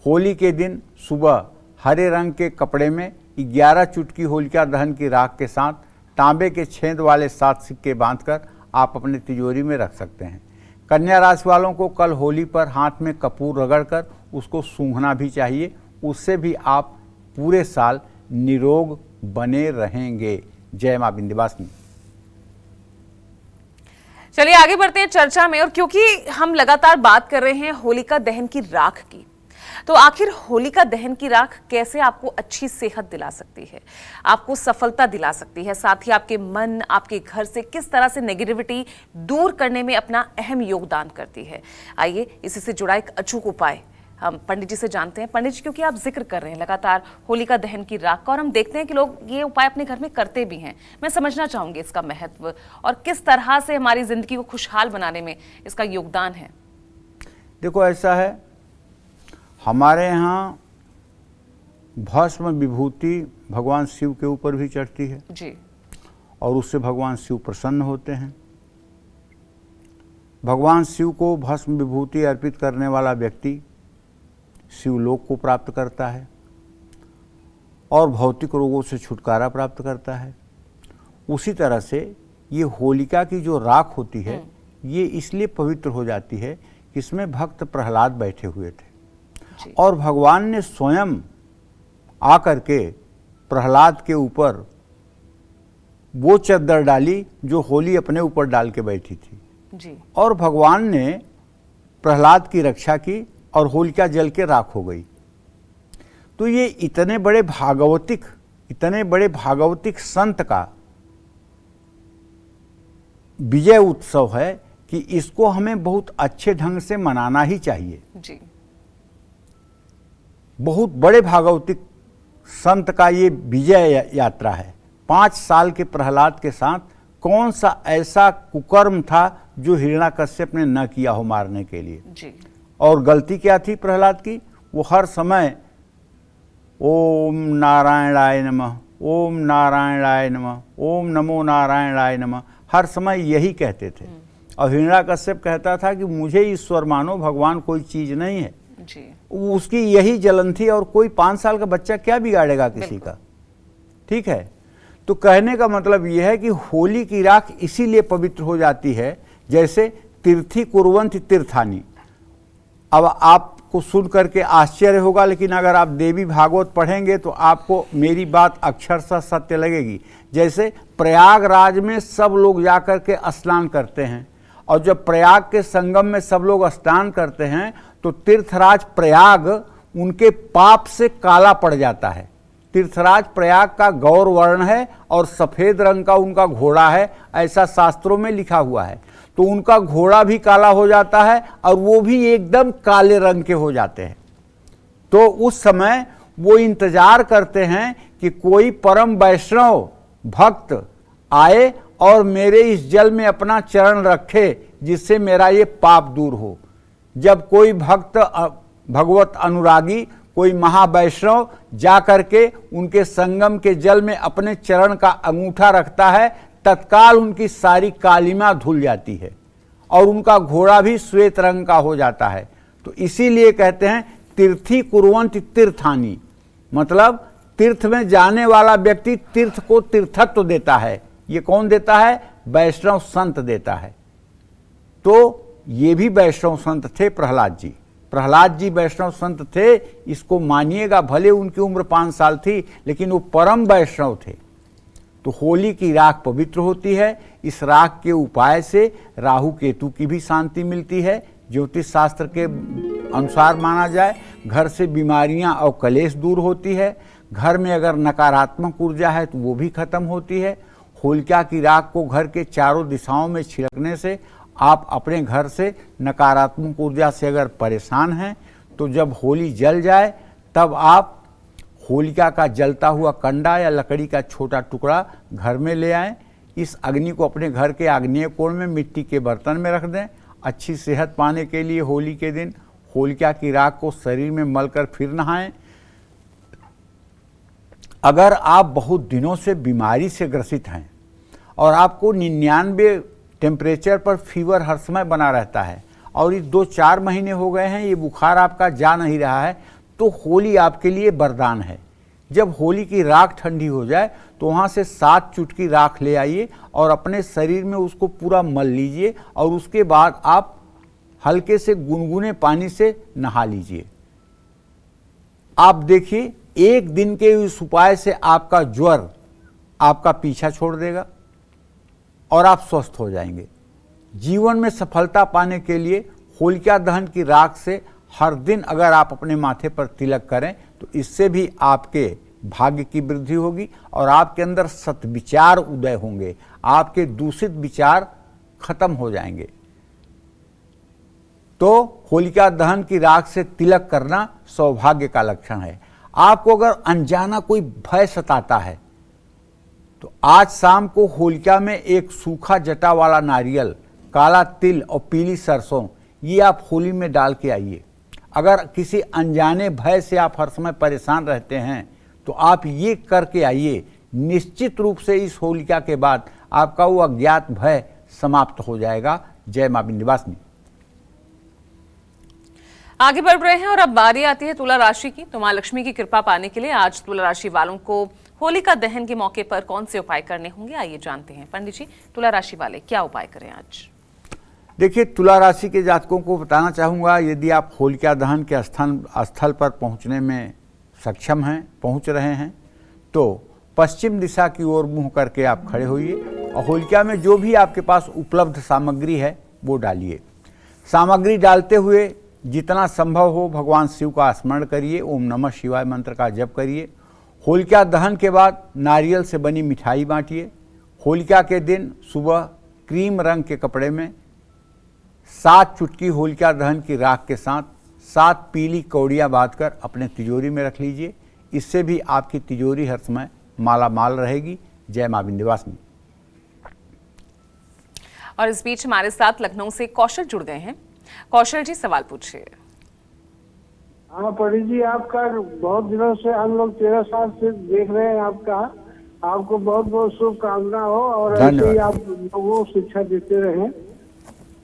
होली के दिन सुबह हरे रंग के कपड़े में 11 चुटकी होलिका दहन की राख के साथ तांबे के छेद वाले 7 सिक्के बांधकर आप अपने तिजोरी में रख सकते हैं। कन्या राशि वालों को कल होली पर हाथ में कपूर रगड़कर उसको सूंघना भी चाहिए, उससे भी आप पूरे साल निरोग बने रहेंगे। जय मां विंध्यवासिनी।
चलिए आगे बढ़ते हैं चर्चा में। और क्योंकि हम लगातार बात कर रहे हैं होलिका दहन की राख की, तो आखिर होलिका दहन की राख कैसे आपको अच्छी सेहत दिला सकती है, आपको सफलता दिला सकती है, साथ ही आपके मन, आपके घर से किस तरह से नेगेटिविटी दूर करने में अपना अहम योगदान करती है। आइए इसी से जुड़ा एक अचूक उपाय हम पंडित जी से जानते हैं। पंडित जी, क्योंकि आप जिक्र कर रहे हैं लगातार होलिका दहन की राख का और हम देखते हैं कि लोग ये उपाय अपने घर में करते भी हैं, मैं समझना चाहूंगी इसका महत्व और किस तरह से हमारी जिंदगी को खुशहाल बनाने में इसका योगदान है।
देखो ऐसा है, हमारे यहाँ भस्म विभूति भगवान शिव के ऊपर भी चढ़ती है
जी,
और उससे भगवान शिव प्रसन्न होते हैं। भगवान शिव को भस्म विभूति अर्पित करने वाला व्यक्ति शिवलोक को प्राप्त करता है और भौतिक रोगों से छुटकारा प्राप्त करता है। उसी तरह से ये होलिका की जो राख होती है ये इसलिए पवित्र हो जाती है कि इसमें भक्त प्रहलाद बैठे हुए थे और भगवान ने स्वयं आकर के प्रहलाद के ऊपर वो चद्दर डाली जो होली अपने ऊपर डाल के बैठी थी
जी। और
और भगवान ने प्रहलाद की रक्षा की और होलिका जल के राख हो गई। तो ये इतने बड़े भागवतिक संत का विजय उत्सव है कि इसको हमें बहुत अच्छे ढंग से मनाना ही चाहिए।
जी।
बहुत बड़े भागवतिक संत का ये विजय यात्रा है। 5 साल के प्रहलाद के साथ कौन सा ऐसा कुकर्म था जो हिरण्याकश्यप ने न किया हो मारने के लिए।
जी।
और गलती क्या थी प्रहलाद की? वो हर समय ओम नारायणाय नमः, ओम नारायणाय नमः, ओम नमो नारायणाय नमः, हर समय यही कहते थे। और हिरण्याकश्यप कहता था कि मुझे ईश्वर मानो, भगवान कोई चीज नहीं है।
जी।
उसकी यही जलन थी। और कोई 5 साल का बच्चा क्या बिगाड़ेगा किसी का? ठीक है। तो कहने का मतलब यह है कि होली की राख इसीलिए पवित्र हो जाती है, जैसे तीर्थी कुर्वन्ति तीर्थानि। अब आपको सुन करके आश्चर्य होगा, लेकिन अगर आप देवी भागवत पढ़ेंगे तो आपको मेरी बात अक्षरशः सत्य लगेगी। जैसे प्रयागराज में सब लोग जाकर के स्नान करते हैं, और जब प्रयाग के संगम में सब लोग स्नान करते हैं तो तीर्थराज प्रयाग उनके पाप से काला पड़ जाता है। तीर्थराज प्रयाग का गौर वर्ण है और सफेद रंग का उनका घोड़ा है, ऐसा शास्त्रों में लिखा हुआ है। तो उनका घोड़ा भी काला हो जाता है और वो भी एकदम काले रंग के हो जाते हैं। तो उस समय वो इंतजार करते हैं कि कोई परम वैष्णव भक्त आए और मेरे इस जल में अपना चरण रखे, जिससे मेरा ये पाप दूर हो। जब कोई भक्त भगवत अनुरागी, कोई महावैष्णव जा करके उनके संगम के जल में अपने चरण का अंगूठा रखता है, तत्काल उनकी सारी कालिमा धुल जाती है और उनका घोड़ा भी श्वेत रंग का हो जाता है। तो इसीलिए कहते हैं तीर्थी कुर्वन्ति तीर्थानि, मतलब तीर्थ में जाने वाला व्यक्ति तीर्थ को तीर्थत्व देता है। ये कौन देता है? वैष्णव संत देता है। तो ये भी वैष्णव संत थे प्रहलाद जी। प्रहलाद जी वैष्णव संत थे, इसको मानिएगा। भले उनकी उम्र 5 साल थी, लेकिन वो परम वैष्णव थे। तो होली की राख पवित्र होती है। इस राख के उपाय से राहु केतु की भी शांति मिलती है। ज्योतिष शास्त्र के अनुसार माना जाए, घर से बीमारियां और कलेश दूर होती है। घर में अगर नकारात्मक ऊर्जा है तो वो भी खत्म होती है। होलिका की राख को घर के चारों दिशाओं में छिड़कने से आप अपने घर से नकारात्मक ऊर्जा से अगर परेशान हैं, तो जब होली जल जाए तब आप होलिका का जलता हुआ कंडा या लकड़ी का छोटा टुकड़ा घर में ले आएं। इस अग्नि को अपने घर के आग्नेय कोण में मिट्टी के बर्तन में रख दें। अच्छी सेहत पाने के लिए होली के दिन होलिका की राख को शरीर में मलकर फिर नहाएं। अगर आप बहुत दिनों से बीमारी से ग्रसित हैं और आपको 99 टेम्परेचर पर फीवर हर समय बना रहता है और ये 2-4 महीने हो गए हैं, ये बुखार आपका जा नहीं रहा है, तो होली आपके लिए वरदान है। जब होली की राख ठंडी हो जाए तो वहाँ से 7 चुटकी राख ले आइए और अपने शरीर में उसको पूरा मल लीजिए और उसके बाद आप हल्के से गुनगुने पानी से नहा लीजिए। आप देखिए 1 दिन के इस उपाय से आपका ज्वर आपका पीछा छोड़ देगा और आप स्वस्थ हो जाएंगे। जीवन में सफलता पाने के लिए होलिका दहन की राख से हर दिन अगर आप अपने माथे पर तिलक करें तो इससे भी आपके भाग्य की वृद्धि होगी और आपके अंदर सद्विचार उदय होंगे। आपके दूषित विचार खत्म हो जाएंगे। तो होलिका दहन की राख से तिलक करना सौभाग्य का लक्षण है। आपको अगर अनजाना कोई भय सताता है तो आज शाम को होलिका में एक सूखा जटा वाला नारियल, काला तिल और पीली सरसों, ये आप होली में डाल के आइए। अगर किसी अनजाने भय से आप हर समय परेशान रहते हैं तो आप ये करके आइए। निश्चित रूप से इस होलिका के बाद आपका वो अज्ञात भय समाप्त हो जाएगा। जय मां विंध्यवासिनी।
आगे बढ़ रहे हैं और अब बारी आती है तुला राशि की। तो मां लक्ष्मी की कृपा पाने के लिए आज तुला राशि वालों को होलिका दहन के मौके पर कौन से उपाय करने होंगे, आइए जानते हैं। पंडित जी, तुला राशि वाले क्या उपाय करें आज?
देखिए, तुला राशि के जातकों को बताना चाहूँगा, यदि आप होलिका दहन के स्थल पर पहुँचने में सक्षम हैं, पहुँच रहे हैं, तो पश्चिम दिशा की ओर मुँह करके आप खड़े होइए और होलिका में जो भी आपके पास उपलब्ध सामग्री है वो डालिए। सामग्री डालते हुए जितना संभव हो भगवान शिव का स्मरण करिए, ओम नमः शिवाय मंत्र का जप करिए। होलिका दहन के बाद नारियल से बनी मिठाई बांटिए। होलिका के दिन सुबह क्रीम रंग के कपड़े में 7 चुटकी होलिका दहन की राख के साथ 7 पीली कौड़ियाँ बांधकर अपने तिजोरी में रख लीजिए। इससे भी आपकी तिजोरी हर समय माला माल रहेगी। जय मां विंध्यवासिनी।
और इस बीच हमारे साथ लखनऊ से कौशल जुड़ गए हैं। कौशल जी, सवाल पूछिए।
हाँ पंडित जी, आपका बहुत दिनों से हम लोग 13 साल से देख रहे हैं आपका। आपको बहुत बहुत शुभकामना हो और ऐसे ही आप लोगों को शिक्षा देते रहें।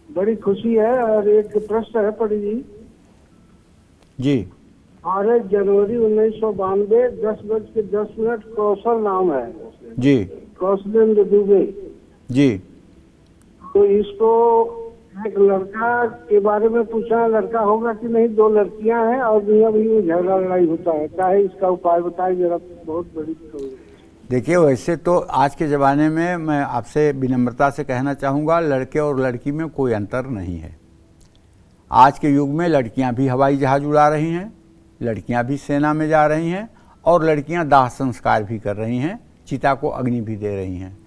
बड़ी खुशी है। और एक प्रश्न है पंडित
जी।
12 जनवरी 1992 10:10 कौशल नाम है
जी।
कौशलेंद्र दुबे
जी।
तो इसको एक लड़का के बारे में पूछा, लड़का होगा कि नहीं? 2 लड़कियां हैं और दुनिया भर में झगड़ा लड़ाई होता है। क्या है इसका उपाय बताइए जरा। बहुत बड़ी
देखिए, वैसे तो आज के ज़माने में मैं आपसे विनम्रता से कहना चाहूँगा, लड़के और लड़की में कोई अंतर नहीं है। आज के युग में लड़कियां भी हवाई जहाज़ उड़ा रही हैं, लड़कियां भी सेना में जा रही हैं और लड़कियां दाह संस्कार भी कर रही हैं, चिता को अग्नि भी दे रही हैं।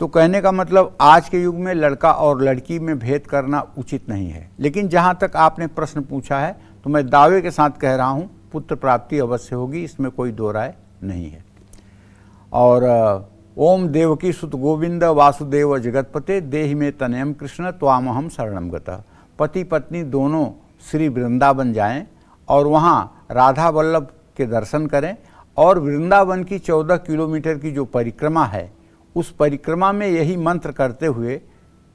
तो कहने का मतलब आज के युग में लड़का और लड़की में भेद करना उचित नहीं है। लेकिन जहाँ तक आपने प्रश्न पूछा है तो मैं दावे के साथ कह रहा हूँ, पुत्र प्राप्ति अवश्य होगी, इसमें कोई दो राय नहीं है। और ओम देवकी सुत गोविंद वासुदेव जगतपते देहि में तनयम कृष्ण त्वामहम शरणम गतः। पति पत्नी दोनों श्री वृंदावन जाएं और वहाँ राधा वल्लभ के दर्शन करें और वृंदावन की 14 किलोमीटर की जो परिक्रमा है उस परिक्रमा में यही मंत्र करते हुए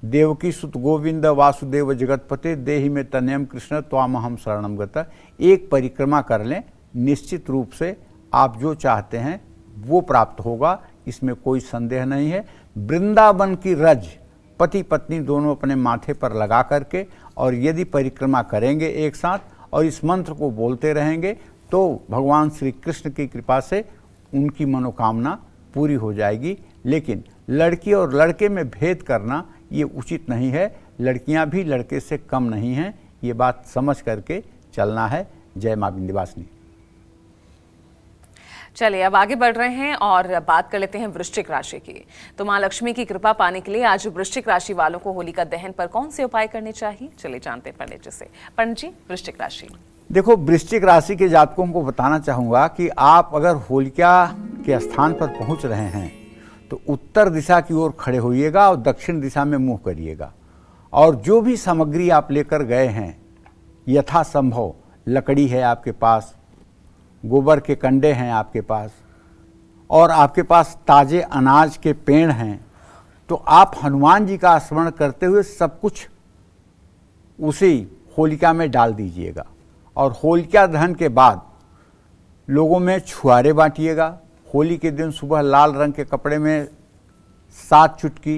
देवकी सुत गोविंद वासुदेव जगतपते देहि में तनयम कृष्ण त्वामहम शरणम गतः एक परिक्रमा कर लें। निश्चित रूप से आप जो चाहते हैं वो प्राप्त होगा, इसमें कोई संदेह नहीं है। वृंदावन की रज पति पत्नी दोनों अपने माथे पर लगा करके और यदि परिक्रमा करेंगे एक साथ और इस मंत्र को बोलते रहेंगे तो भगवान श्री कृष्ण की कृपा से उनकी मनोकामना पूरी हो जाएगी। लेकिन लड़की और लड़के में भेद करना ये उचित नहीं है। लड़कियां भी लड़के से कम नहीं हैं, ये बात समझ करके चलना है। जय मां विंध्यवासिनी।
चलिए अब आगे बढ़ रहे हैं और बात कर लेते हैं वृश्चिक राशि की। तो मां लक्ष्मी की कृपा पाने के लिए आज वृश्चिक राशि वालों को होलिका दहन पर कौन से उपाय करने चाहिए, चलिए जानते हैं पंडित जी से। पंडित जी, वृश्चिक राशि।
देखो, वृश्चिक राशि के जातकों को बताना चाहूँगा कि आप अगर होलिका के स्थान पर पहुँच रहे हैं तो उत्तर दिशा की ओर खड़े होइएगा और दक्षिण दिशा में मुँह करिएगा। और जो भी सामग्री आप लेकर गए हैं यथासंभव, लकड़ी है आपके पास, गोबर के कंडे हैं आपके पास और आपके पास ताज़े अनाज के पेड़ हैं, तो आप हनुमान जी का स्मरण करते हुए सब कुछ उसी होलिका में डाल दीजिएगा। और होलिका दहन के बाद लोगों में छुआरे बांटिएगा। होली के दिन सुबह लाल रंग के कपड़े में 7 चुटकी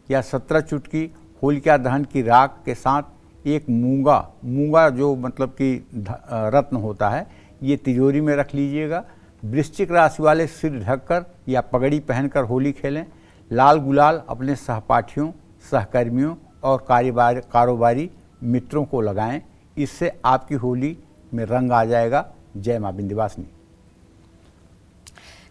या 17 चुटकी होलिका दहन की राख के साथ एक मूंगा जो मतलब कि रत्न होता है, ये तिजोरी में रख लीजिएगा। वृश्चिक राशि वाले सिर ढककर या पगड़ी पहनकर होली खेलें। लाल गुलाल अपने सहपाठियों, सहकर्मियों और कारोबारी मित्रों को लगाएं। इससे आपकी होली में रंग आ जाएगा। जय मां विंध्यवासिनी।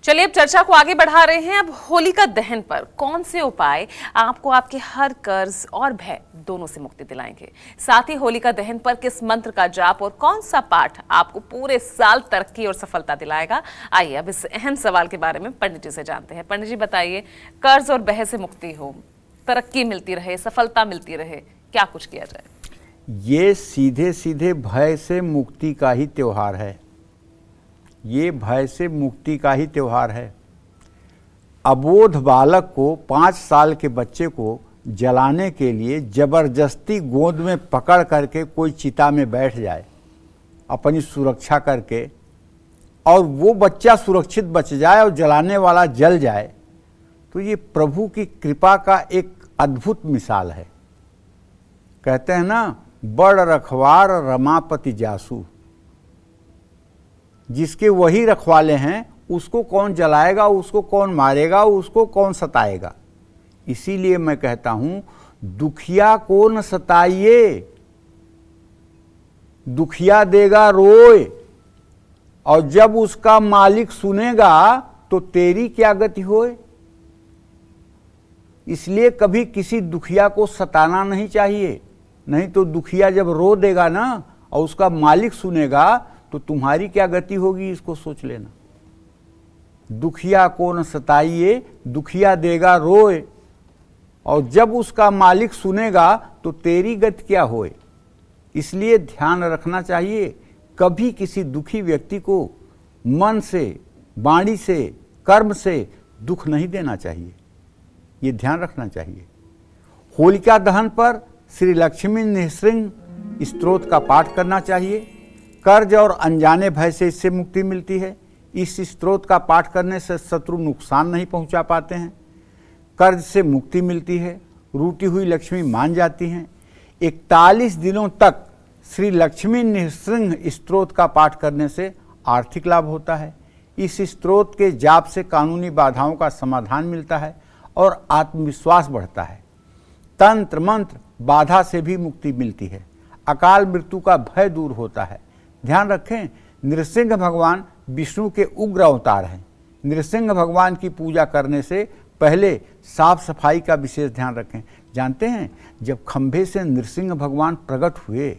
चलिए अब चर्चा को आगे बढ़ा रहे हैं। अब होलिका दहन पर कौन से उपाय आपको आपके हर कर्ज और भय दोनों से मुक्ति दिलाएंगे, साथ ही होलिका दहन पर किस मंत्र का जाप और कौन सा पाठ आपको पूरे साल तरक्की और सफलता दिलाएगा, आइए अब इस अहम सवाल के बारे में पंडित जी से जानते हैं। पंडित जी बताइए, कर्ज और भय से मुक्ति हो, तरक्की मिलती रहे, सफलता मिलती रहे, क्या कुछ किया जाए?
ये सीधे सीधे भय से मुक्ति का ही त्योहार है। ये भय से मुक्ति का ही त्योहार है। अबोध बालक को, 5 साल के बच्चे को जलाने के लिए जबरदस्ती गोद में पकड़ करके कोई चिता में बैठ जाए अपनी सुरक्षा करके और वो बच्चा सुरक्षित बच जाए और जलाने वाला जल जाए, तो ये प्रभु की कृपा का एक अद्भुत मिसाल है। कहते हैं ना, बड़ रखवार रमापति जासू। जिसके वही रखवाले हैं उसको कौन जलाएगा, उसको कौन मारेगा, उसको कौन सताएगा। इसीलिए मैं कहता हूं, दुखिया को न सताइए, दुखिया देगा रोए, और जब उसका मालिक सुनेगा तो तेरी क्या गति होए। इसलिए कभी किसी दुखिया को सताना नहीं चाहिए, नहीं तो दुखिया जब रो देगा ना और उसका मालिक सुनेगा तो तुम्हारी क्या गति होगी, इसको सोच लेना। दुखिया को न सताइए, दुखिया देगा रोए, और जब उसका मालिक सुनेगा तो तेरी गति क्या होए। इसलिए ध्यान रखना चाहिए, कभी किसी दुखी व्यक्ति को मन से, वाणी से, कर्म से दुख नहीं देना चाहिए, ये ध्यान रखना चाहिए। होलिका दहन पर श्री लक्ष्मी नृसिंह स्तोत्र का पाठ करना चाहिए। कर्ज और अनजाने भय से इससे मुक्ति मिलती है। इस स्तोत्र का पाठ करने से शत्रु नुकसान नहीं पहुंचा पाते हैं। कर्ज से मुक्ति मिलती है, रूठी हुई लक्ष्मी मान जाती हैं। 41 दिनों तक श्री लक्ष्मी नृसिंह स्तोत्र का पाठ करने से आर्थिक लाभ होता है। इस स्तोत्र के जाप से कानूनी बाधाओं का समाधान मिलता है और आत्मविश्वास बढ़ता है। तंत्र मंत्र बाधा से भी मुक्ति मिलती है। अकाल मृत्यु का भय दूर होता है। ध्यान रखें, नृसिंह भगवान विष्णु के उग्र अवतार हैं। नृसिंह भगवान की पूजा करने से पहले साफ सफाई का विशेष ध्यान रखें। जानते हैं, जब खंभे से नृसिंह भगवान प्रकट हुए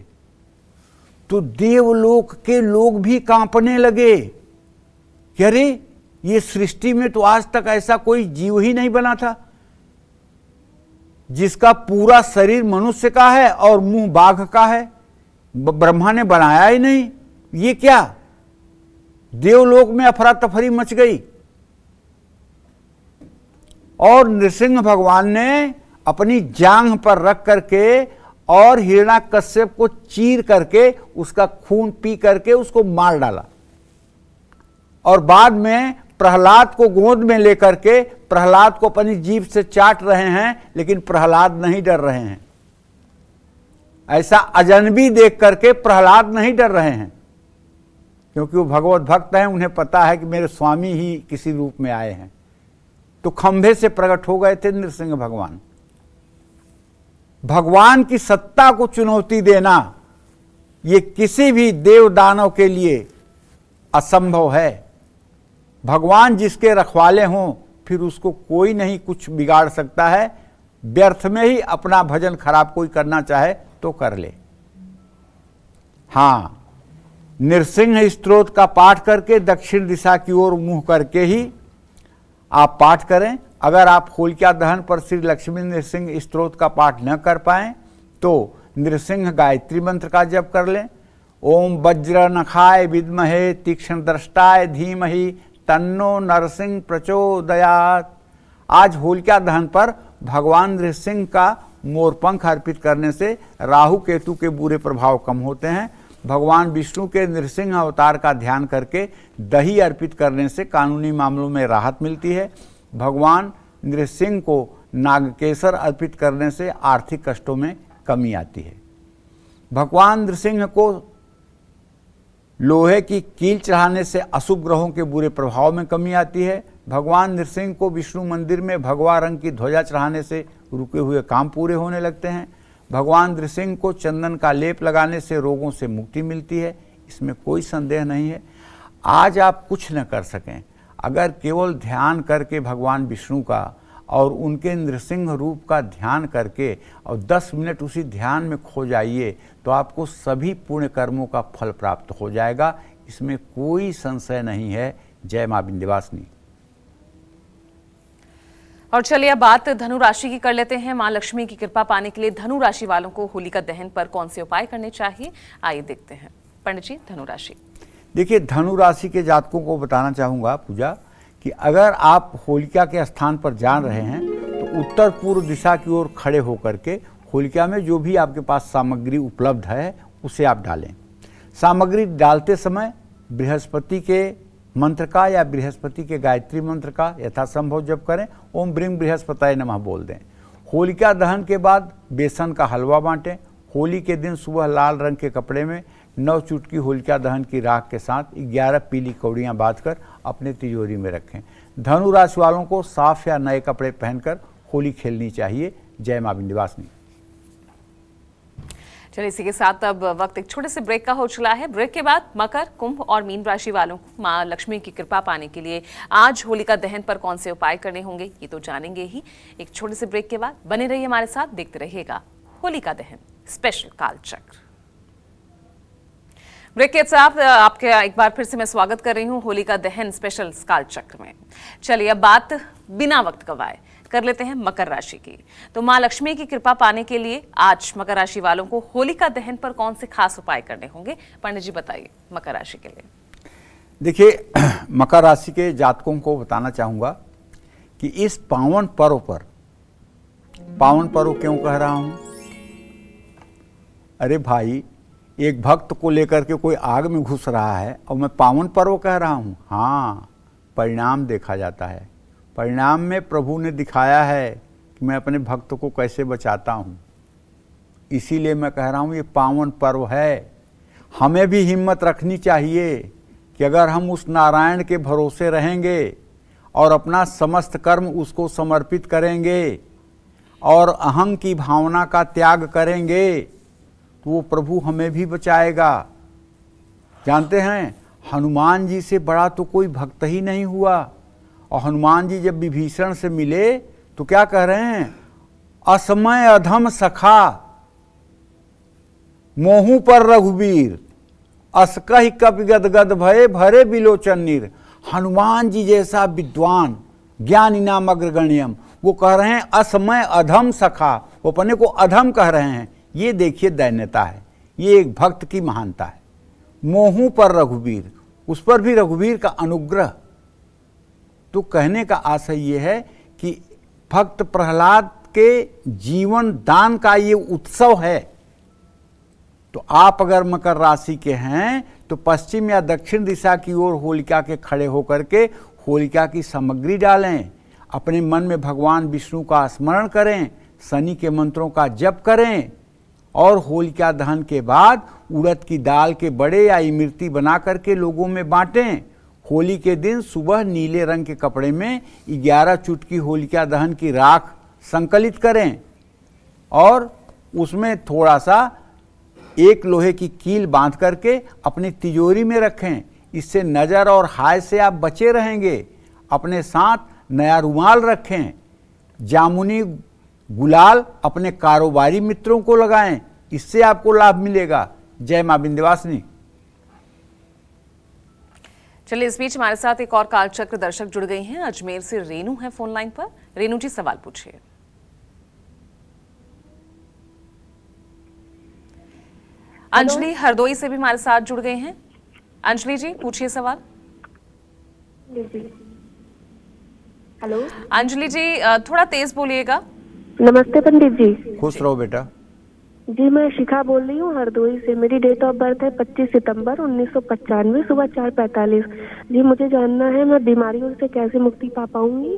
तो देवलोक के लोग भी कांपने लगे कि अरे, ये सृष्टि में तो आज तक ऐसा कोई जीव ही नहीं बना था जिसका पूरा शरीर मनुष्य का है और मुंह बाघ का है। ब्रह्मा ने बनाया ही नहीं, ये क्या। देवलोक में अफरा तफरी मच गई और नृसिंह भगवान ने अपनी जांघ पर रख करके और हिरण्याकश्यप को चीर करके उसका खून पी करके उसको मार डाला, और बाद में प्रहलाद को गोद में लेकर के प्रहलाद को अपनी जीभ से चाट रहे हैं, लेकिन प्रहलाद नहीं डर रहे हैं। ऐसा अजनबी देख करके प्रहलाद नहीं डर रहे हैं, क्योंकि वो भगवत भक्त हैं, उन्हें पता है कि मेरे स्वामी ही किसी रूप में आए हैं। तो खंभे से प्रकट हो गए थे नृसिंह भगवान। भगवान की सत्ता को चुनौती देना ये किसी भी देव दानव के लिए असंभव है। भगवान जिसके रखवाले हों फिर उसको कोई नहीं कुछ बिगाड़ सकता है। व्यर्थ में ही अपना भजन खराब कोई करना चाहे तो कर ले। हाँ, नृसिंह स्तोत्र का पाठ करके दक्षिण दिशा की ओर मुंह करके ही आप पाठ करें। अगर आप होलिका दहन पर श्री लक्ष्मी नृसिंह स्तोत्र का पाठ न कर पाएं तो नृसिंह गायत्री मंत्र का जप कर लें। ओम वज्र नखाय विद्महे तीक्ष्ण दृष्टाय धीमहि तन्नो नरसिंह प्रचोदयात्। आज होलिका दहन पर भगवान नृसिंह का मोरपंख अर्पित करने से राहु केतु के बुरे प्रभाव कम होते हैं। भगवान विष्णु के नृसिंह अवतार का ध्यान करके दही अर्पित करने से कानूनी मामलों में राहत मिलती है। भगवान नृसिंह को नागकेसर अर्पित करने से आर्थिक कष्टों में कमी आती है। भगवान नृसिंह को लोहे की कील चढ़ाने से अशुभ ग्रहों के बुरे प्रभाव में कमी आती है। भगवान नृसिंह को विष्णु मंदिर में भगवा रंग की ध्वजा चढ़ाने से रुके हुए काम पूरे होने लगते हैं। भगवान नृसिंह को चंदन का लेप लगाने से रोगों से मुक्ति मिलती है, इसमें कोई संदेह नहीं है। आज आप कुछ न कर सकें, अगर केवल ध्यान करके भगवान विष्णु का और उनके नृसिंह रूप का ध्यान करके और 10 मिनट उसी ध्यान में खो जाइए तो आपको सभी पुण्य कर्मों का फल प्राप्त हो जाएगा, इसमें कोई संशय नहीं है। जय मां विंध्यवासिनी।
और चलिए अब बात धनु राशि की कर लेते हैं। मां लक्ष्मी की कृपा पाने के लिए धनु राशि वालों को होलिका दहन पर कौन से उपाय करने चाहिए, आइए देखते हैं। पंडित जी, धनु राशि।
देखिए, धनु राशि के जातकों को बताना चाहूँगा पूजा कि अगर आप होलिका के स्थान पर जा रहे हैं तो उत्तर पूर्व दिशा की ओर खड़े होकर के होलिका में जो भी आपके पास सामग्री उपलब्ध है उसे आप डालें। सामग्री डालते समय बृहस्पति के मंत्र का या बृहस्पति के गायत्री मंत्र का यथासंभव जप करें। ओम ब्रीं बृहस्पताय नमः बोल दें। होलिका दहन के बाद बेसन का हलवा बांटें। होली के दिन सुबह लाल रंग के कपड़े में 9 चुटकी होलिका दहन की राख के साथ 11 पीली कौड़ियाँ बांधकर अपने तिजोरी में रखें। धनु राशि वालों को साफ या नए कपड़े पहनकर होली खेलनी चाहिए। जय मां विंध्यवासिनी।
चलिए, इसी के साथ अब वक्त एक छोटे से ब्रेक का हो चला है। ब्रेक के बाद मकर, कुंभ और मीन राशि वालों को मां लक्ष्मी की कृपा पाने के लिए आज होलिका दहन पर कौन से उपाय करने होंगे ये तो जानेंगे ही। एक छोटे से ब्रेक के बाद बने रहिए हमारे साथ, देखते रहिएगा होलिका दहन स्पेशल कालचक्र। ब्रेक के साथ आपके एक बार फिर से मैं स्वागत कर रही हूं होलिका दहन स्पेशल कालचक्र में। चलिए अब बात बिना वक्त गवाए कर लेते हैं मकर राशि की। तो मां लक्ष्मी की कृपा पाने के लिए आज मकर राशि वालों को होलिका दहन पर कौन से खास उपाय करने होंगे, पंडित जी बताइए मकर राशि के लिए।
देखिए, मकर राशि के जातकों को बताना चाहूँगा कि इस पावन पर्व पर, पावन पर्व क्यों कह रहा हूँ? अरे भाई, एक भक्त को लेकर के कोई आग में घुस रहा है और मैं पावन पर्व कह रहा हूँ। हाँ, परिणाम देखा जाता है। परिणाम में प्रभु ने दिखाया है कि मैं अपने भक्त को कैसे बचाता हूँ। इसीलिए मैं कह रहा हूँ ये पावन पर्व है। हमें भी हिम्मत रखनी चाहिए कि अगर हम उस नारायण के भरोसे रहेंगे और अपना समस्त कर्म उसको समर्पित करेंगे और अहं की भावना का त्याग करेंगे तो वो प्रभु हमें भी बचाएगा। जानते हैं, हनुमान जी से बड़ा तो कोई भक्त ही नहीं हुआ। और हनुमान जी जब विभीषण से मिले तो क्या कह रहे हैं? असमय अधम सखा मोहू पर रघुवीर, असकहि कपि गदगद भये भरे बिलोचन नीर। हनुमान जी जैसा विद्वान ज्ञानी नाम अग्रगण्यम, वो कह रहे हैं असमय अधम सखा, वो अपने को अधम कह रहे हैं। ये देखिए दैन्यता है, ये एक भक्त की महानता है। मोहू पर रघुवीर, उस पर भी रघुवीर का अनुग्रह। तो कहने का आशय ये है कि भक्त प्रहलाद के जीवन दान का ये उत्सव है। तो आप अगर मकर राशि के हैं तो पश्चिम या दक्षिण दिशा की ओर होलिका के खड़े होकर के होलिका की सामग्री डालें, अपने मन में भगवान विष्णु का स्मरण करें, शनि के मंत्रों का जप करें और होलिका दहन के बाद उड़द की दाल के बड़े या इमरती बना करके लोगों में बांटें। होली के दिन सुबह नीले रंग के कपड़े में 11 चुटकी होलिका दहन की राख संकलित करें और उसमें थोड़ा सा एक लोहे की कील बांध करके अपनी तिजोरी में रखें। इससे नज़र और हाय से आप बचे रहेंगे। अपने साथ नया रुमाल रखें। जामुनी गुलाल अपने कारोबारी मित्रों को लगाएं, इससे आपको लाभ मिलेगा। जय मां विंध्यवासिनी।
चलिए, इस बीच हमारे साथ एक और कालचक्र दर्शक जुड़ गई हैं। अजमेर से रेनू है फोन लाइन पर। रेनू जी, सवाल पूछिए। अंजलि हरदोई से भी हमारे साथ जुड़ गए हैं। अंजलि जी, पूछिए सवाल।
हेलो
अंजलि जी, थोड़ा तेज बोलिएगा।
नमस्ते पंडित जी।
खुश रहो बेटा।
जी, मैं शिखा बोल रही हूँ हरदोई से। मेरी डेट ऑफ बर्थ है 25 सितंबर 1995, सुबह 4:45। जी, मुझे जानना है मैं बीमारियों से कैसे मुक्ति पा पाऊंगी।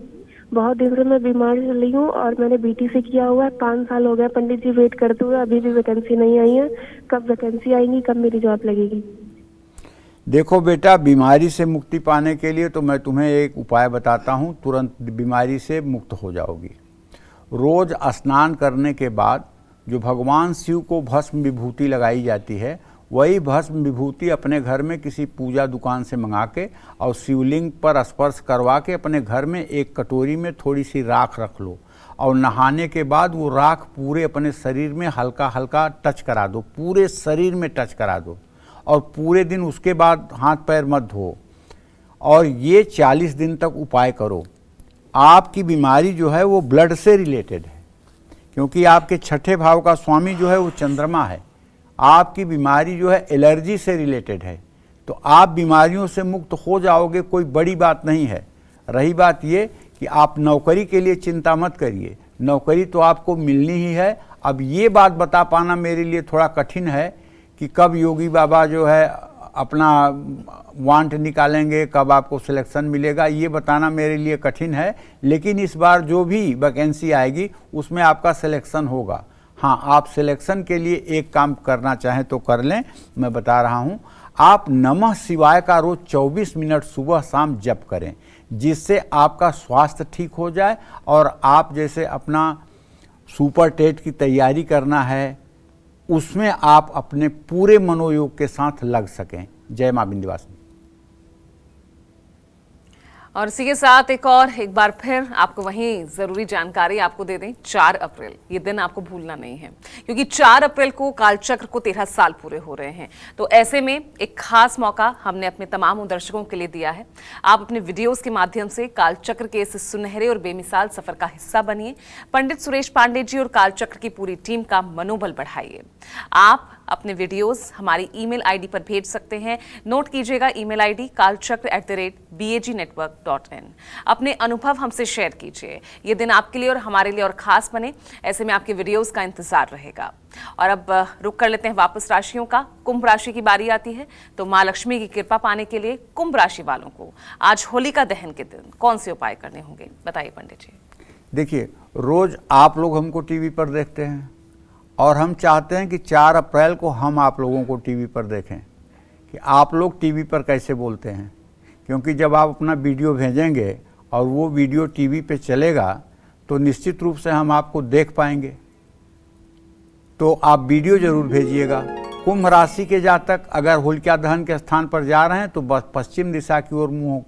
बहुत दिन से मैं बीमार चल रही हूँ और मैंने बीटीसी किया हुआ है। 5 साल हो गया पंडित जी वेट करते हुए, अभी भी वैकेंसी नहीं आई है। कब वैकेंसी आएगी, कब मेरी जॉब लगेगी?
देखो बेटा, बीमारी से मुक्ति पाने के लिए तो मैं तुम्हें एक उपाय बताता हूँ, तुरंत बीमारी से मुक्त हो जाओगी। रोज स्नान करने के बाद जो भगवान शिव को भस्म विभूति लगाई जाती है, वही भस्म विभूति अपने घर में किसी पूजा दुकान से मंगा के और शिवलिंग पर स्पर्श करवा के अपने घर में एक कटोरी में थोड़ी सी राख रख लो और नहाने के बाद वो राख पूरे अपने शरीर में हल्का हल्का टच करा दो, पूरे शरीर में टच करा दो और पूरे दिन उसके बाद हाथ पैर मत धो और ये 40 दिन तक उपाय करो। आपकी बीमारी जो है वो ब्लड से रिलेटेड है, क्योंकि आपके छठे भाव का स्वामी जो है वो चंद्रमा है। आपकी बीमारी जो है एलर्जी से रिलेटेड है, तो आप बीमारियों से मुक्त हो जाओगे, कोई बड़ी बात नहीं है। रही बात ये कि आप नौकरी के लिए चिंता मत करिए, नौकरी तो आपको मिलनी ही है। अब ये बात बता पाना मेरे लिए थोड़ा कठिन है कि कब योगी बाबा जो है अपना वांट निकालेंगे, कब आपको सिलेक्शन मिलेगा, ये बताना मेरे लिए कठिन है। लेकिन इस बार जो भी वैकेंसी आएगी उसमें आपका सिलेक्शन होगा। हाँ, आप सिलेक्शन के लिए एक काम करना चाहें तो कर लें। मैं बता रहा हूँ, आप नमः शिवाय का रोज 24 मिनट सुबह शाम जप करें, जिससे आपका स्वास्थ्य ठीक हो जाए और आप जैसे अपना सुपर टेट की तैयारी करना है उसमें आप अपने पूरे मनोयोग के साथ लग सकें। जय मां विंध्यवासिनी।
और इसी के साथ एक बार फिर आपको वहीं जरूरी जानकारी आपको दे दें। 4 अप्रैल ये दिन आपको भूलना नहीं है, क्योंकि 4 अप्रैल को कालचक्र को 13 साल पूरे हो रहे हैं। तो ऐसे में एक खास मौका हमने अपने तमाम दर्शकों के लिए दिया है। आप अपने वीडियोस के माध्यम से कालचक्र के इस सुनहरे और बेमिसाल सफर का हिस्सा बनिए। पंडित सुरेश पांडे जी और कालचक्र की पूरी टीम का मनोबल बढ़ाइए। आप अपने वीडियोस हमारी ईमेल आईडी पर भेज सकते हैं। नोट कीजिएगा ईमेल आईडी kalchakra@bagnetwork.in। अपने अनुभव हमसे शेयर कीजिए। ये दिन आपके लिए और हमारे लिए और खास बने, ऐसे में आपके वीडियोस का इंतजार रहेगा। और अब रुक कर लेते हैं वापस राशियों का। कुंभ राशि की बारी आती है, तो मां लक्ष्मी की कृपा पाने के लिए कुंभ राशि वालों को आज होलिका दहन के दिन कौन से उपाय करने होंगे, बताइए पंडित जी।
देखिए, रोज आप लोग हमको टीवी पर देखते हैं और हम चाहते हैं कि 4 अप्रैल को हम आप लोगों को टीवी पर देखें कि आप लोग टीवी पर कैसे बोलते हैं। क्योंकि जब आप अपना वीडियो भेजेंगे और वो वीडियो टीवी पे चलेगा तो निश्चित रूप से हम आपको देख पाएंगे। तो आप वीडियो जरूर भेजिएगा। कुंभ राशि के जातक अगर होलिका दहन के स्थान पर जा रहे हैं तो बस पश्चिम दिशा की ओर मुंह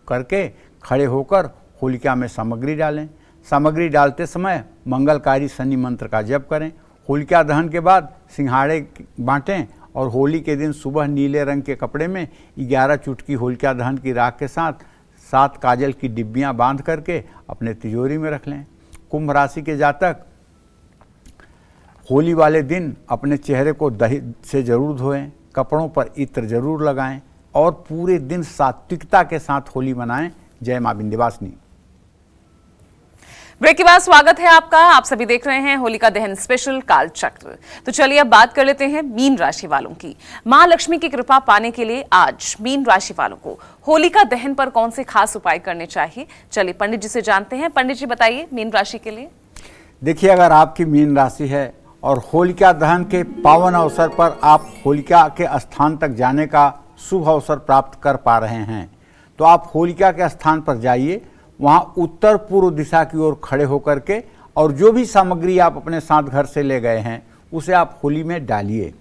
करके खड़े होकर होलिका में सामग्री डालें। सामग्री डालते समय मंगलकारी शनि मंत्र का जप करें। होलिका दहन के बाद सिंघाड़े बांटें और होली के दिन सुबह नीले रंग के कपड़े में 11 चुटकी होलिका दहन की राख के साथ 7 काजल की डिब्बियां बांध करके अपने तिजोरी में रख लें। कुंभ राशि के जातक होली वाले दिन अपने चेहरे को दही से जरूर धोएं, कपड़ों पर इत्र जरूर लगाएं और पूरे दिन सात्विकता के साथ होली मनाएं। जय मां विंध्यवासिनी।
ब्रेक के बाद स्वागत है आपका। आप सभी देख रहे हैं होलिका दहन स्पेशल कालचक्र। तो चलिए अब बात कर लेते हैं मीन राशि वालों की। मां लक्ष्मी की कृपा पाने के लिए आज मीन राशि वालों को होलिका दहन पर कौन से खास उपाय करने चाहिए, चलिए पंडित जी से जानते हैं। पंडित जी बताइए मीन राशि के लिए।
देखिए, अगर आपकी मीन राशि है और होलिका दहन के पावन अवसर पर आप होलिका के स्थान तक जाने का शुभ अवसर प्राप्त कर पा रहे हैं, तो आप होलिका के स्थान पर जाइए। वहाँ उत्तर पूर्व दिशा की ओर खड़े होकर के और जो भी सामग्री आप अपने साथ घर से ले गए हैं उसे आप होली में डालिए।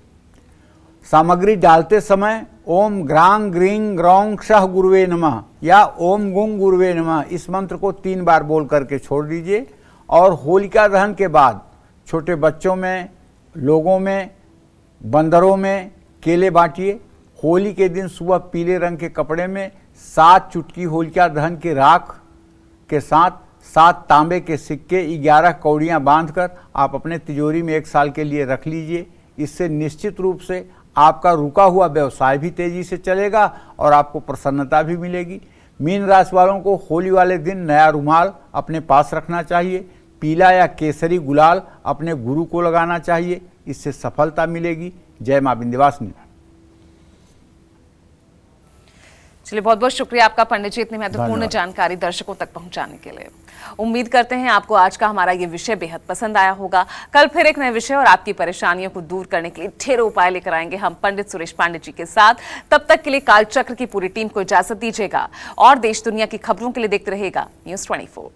सामग्री डालते समय ओम ग्रांग ग्रींग ग्रौंग शह गुरुवे नमः या ओम गुंग गुरुवे नमः इस मंत्र को 3 बार बोल करके छोड़ दीजिए। और होलिका दहन के बाद छोटे बच्चों में, लोगों में, बंदरों में केले बांटिए। होली के दिन सुबह पीले रंग के कपड़े में 7 चुटकी होलिका दहन की राख के साथ 7 तांबे के सिक्के 11 कौड़ियाँ बांधकर आप अपने तिजोरी में 1 साल के लिए रख लीजिए। इससे निश्चित रूप से आपका रुका हुआ व्यवसाय भी तेजी से चलेगा और आपको प्रसन्नता भी मिलेगी। मीन राशि वालों को होली वाले दिन नया रुमाल अपने पास रखना चाहिए। पीला या केसरी गुलाल अपने गुरु को लगाना चाहिए, इससे सफलता मिलेगी। जय मां विंध्यवासिनी।
चलिए, बहुत बहुत शुक्रिया आपका पंडित जी इतनी महत्वपूर्ण जानकारी दर्शकों तक पहुंचाने के लिए। उम्मीद करते हैं आपको आज का हमारा ये विषय बेहद पसंद आया होगा। कल फिर एक नए विषय और आपकी परेशानियों को दूर करने के लिए ढेरों उपाय लेकर आएंगे हम पंडित सुरेश पांडे जी के साथ। तब तक के लिए कालचक्र की पूरी टीम को इजाजत दीजिएगा और देश दुनिया की खबरों के लिए देखते रहेगा News 24।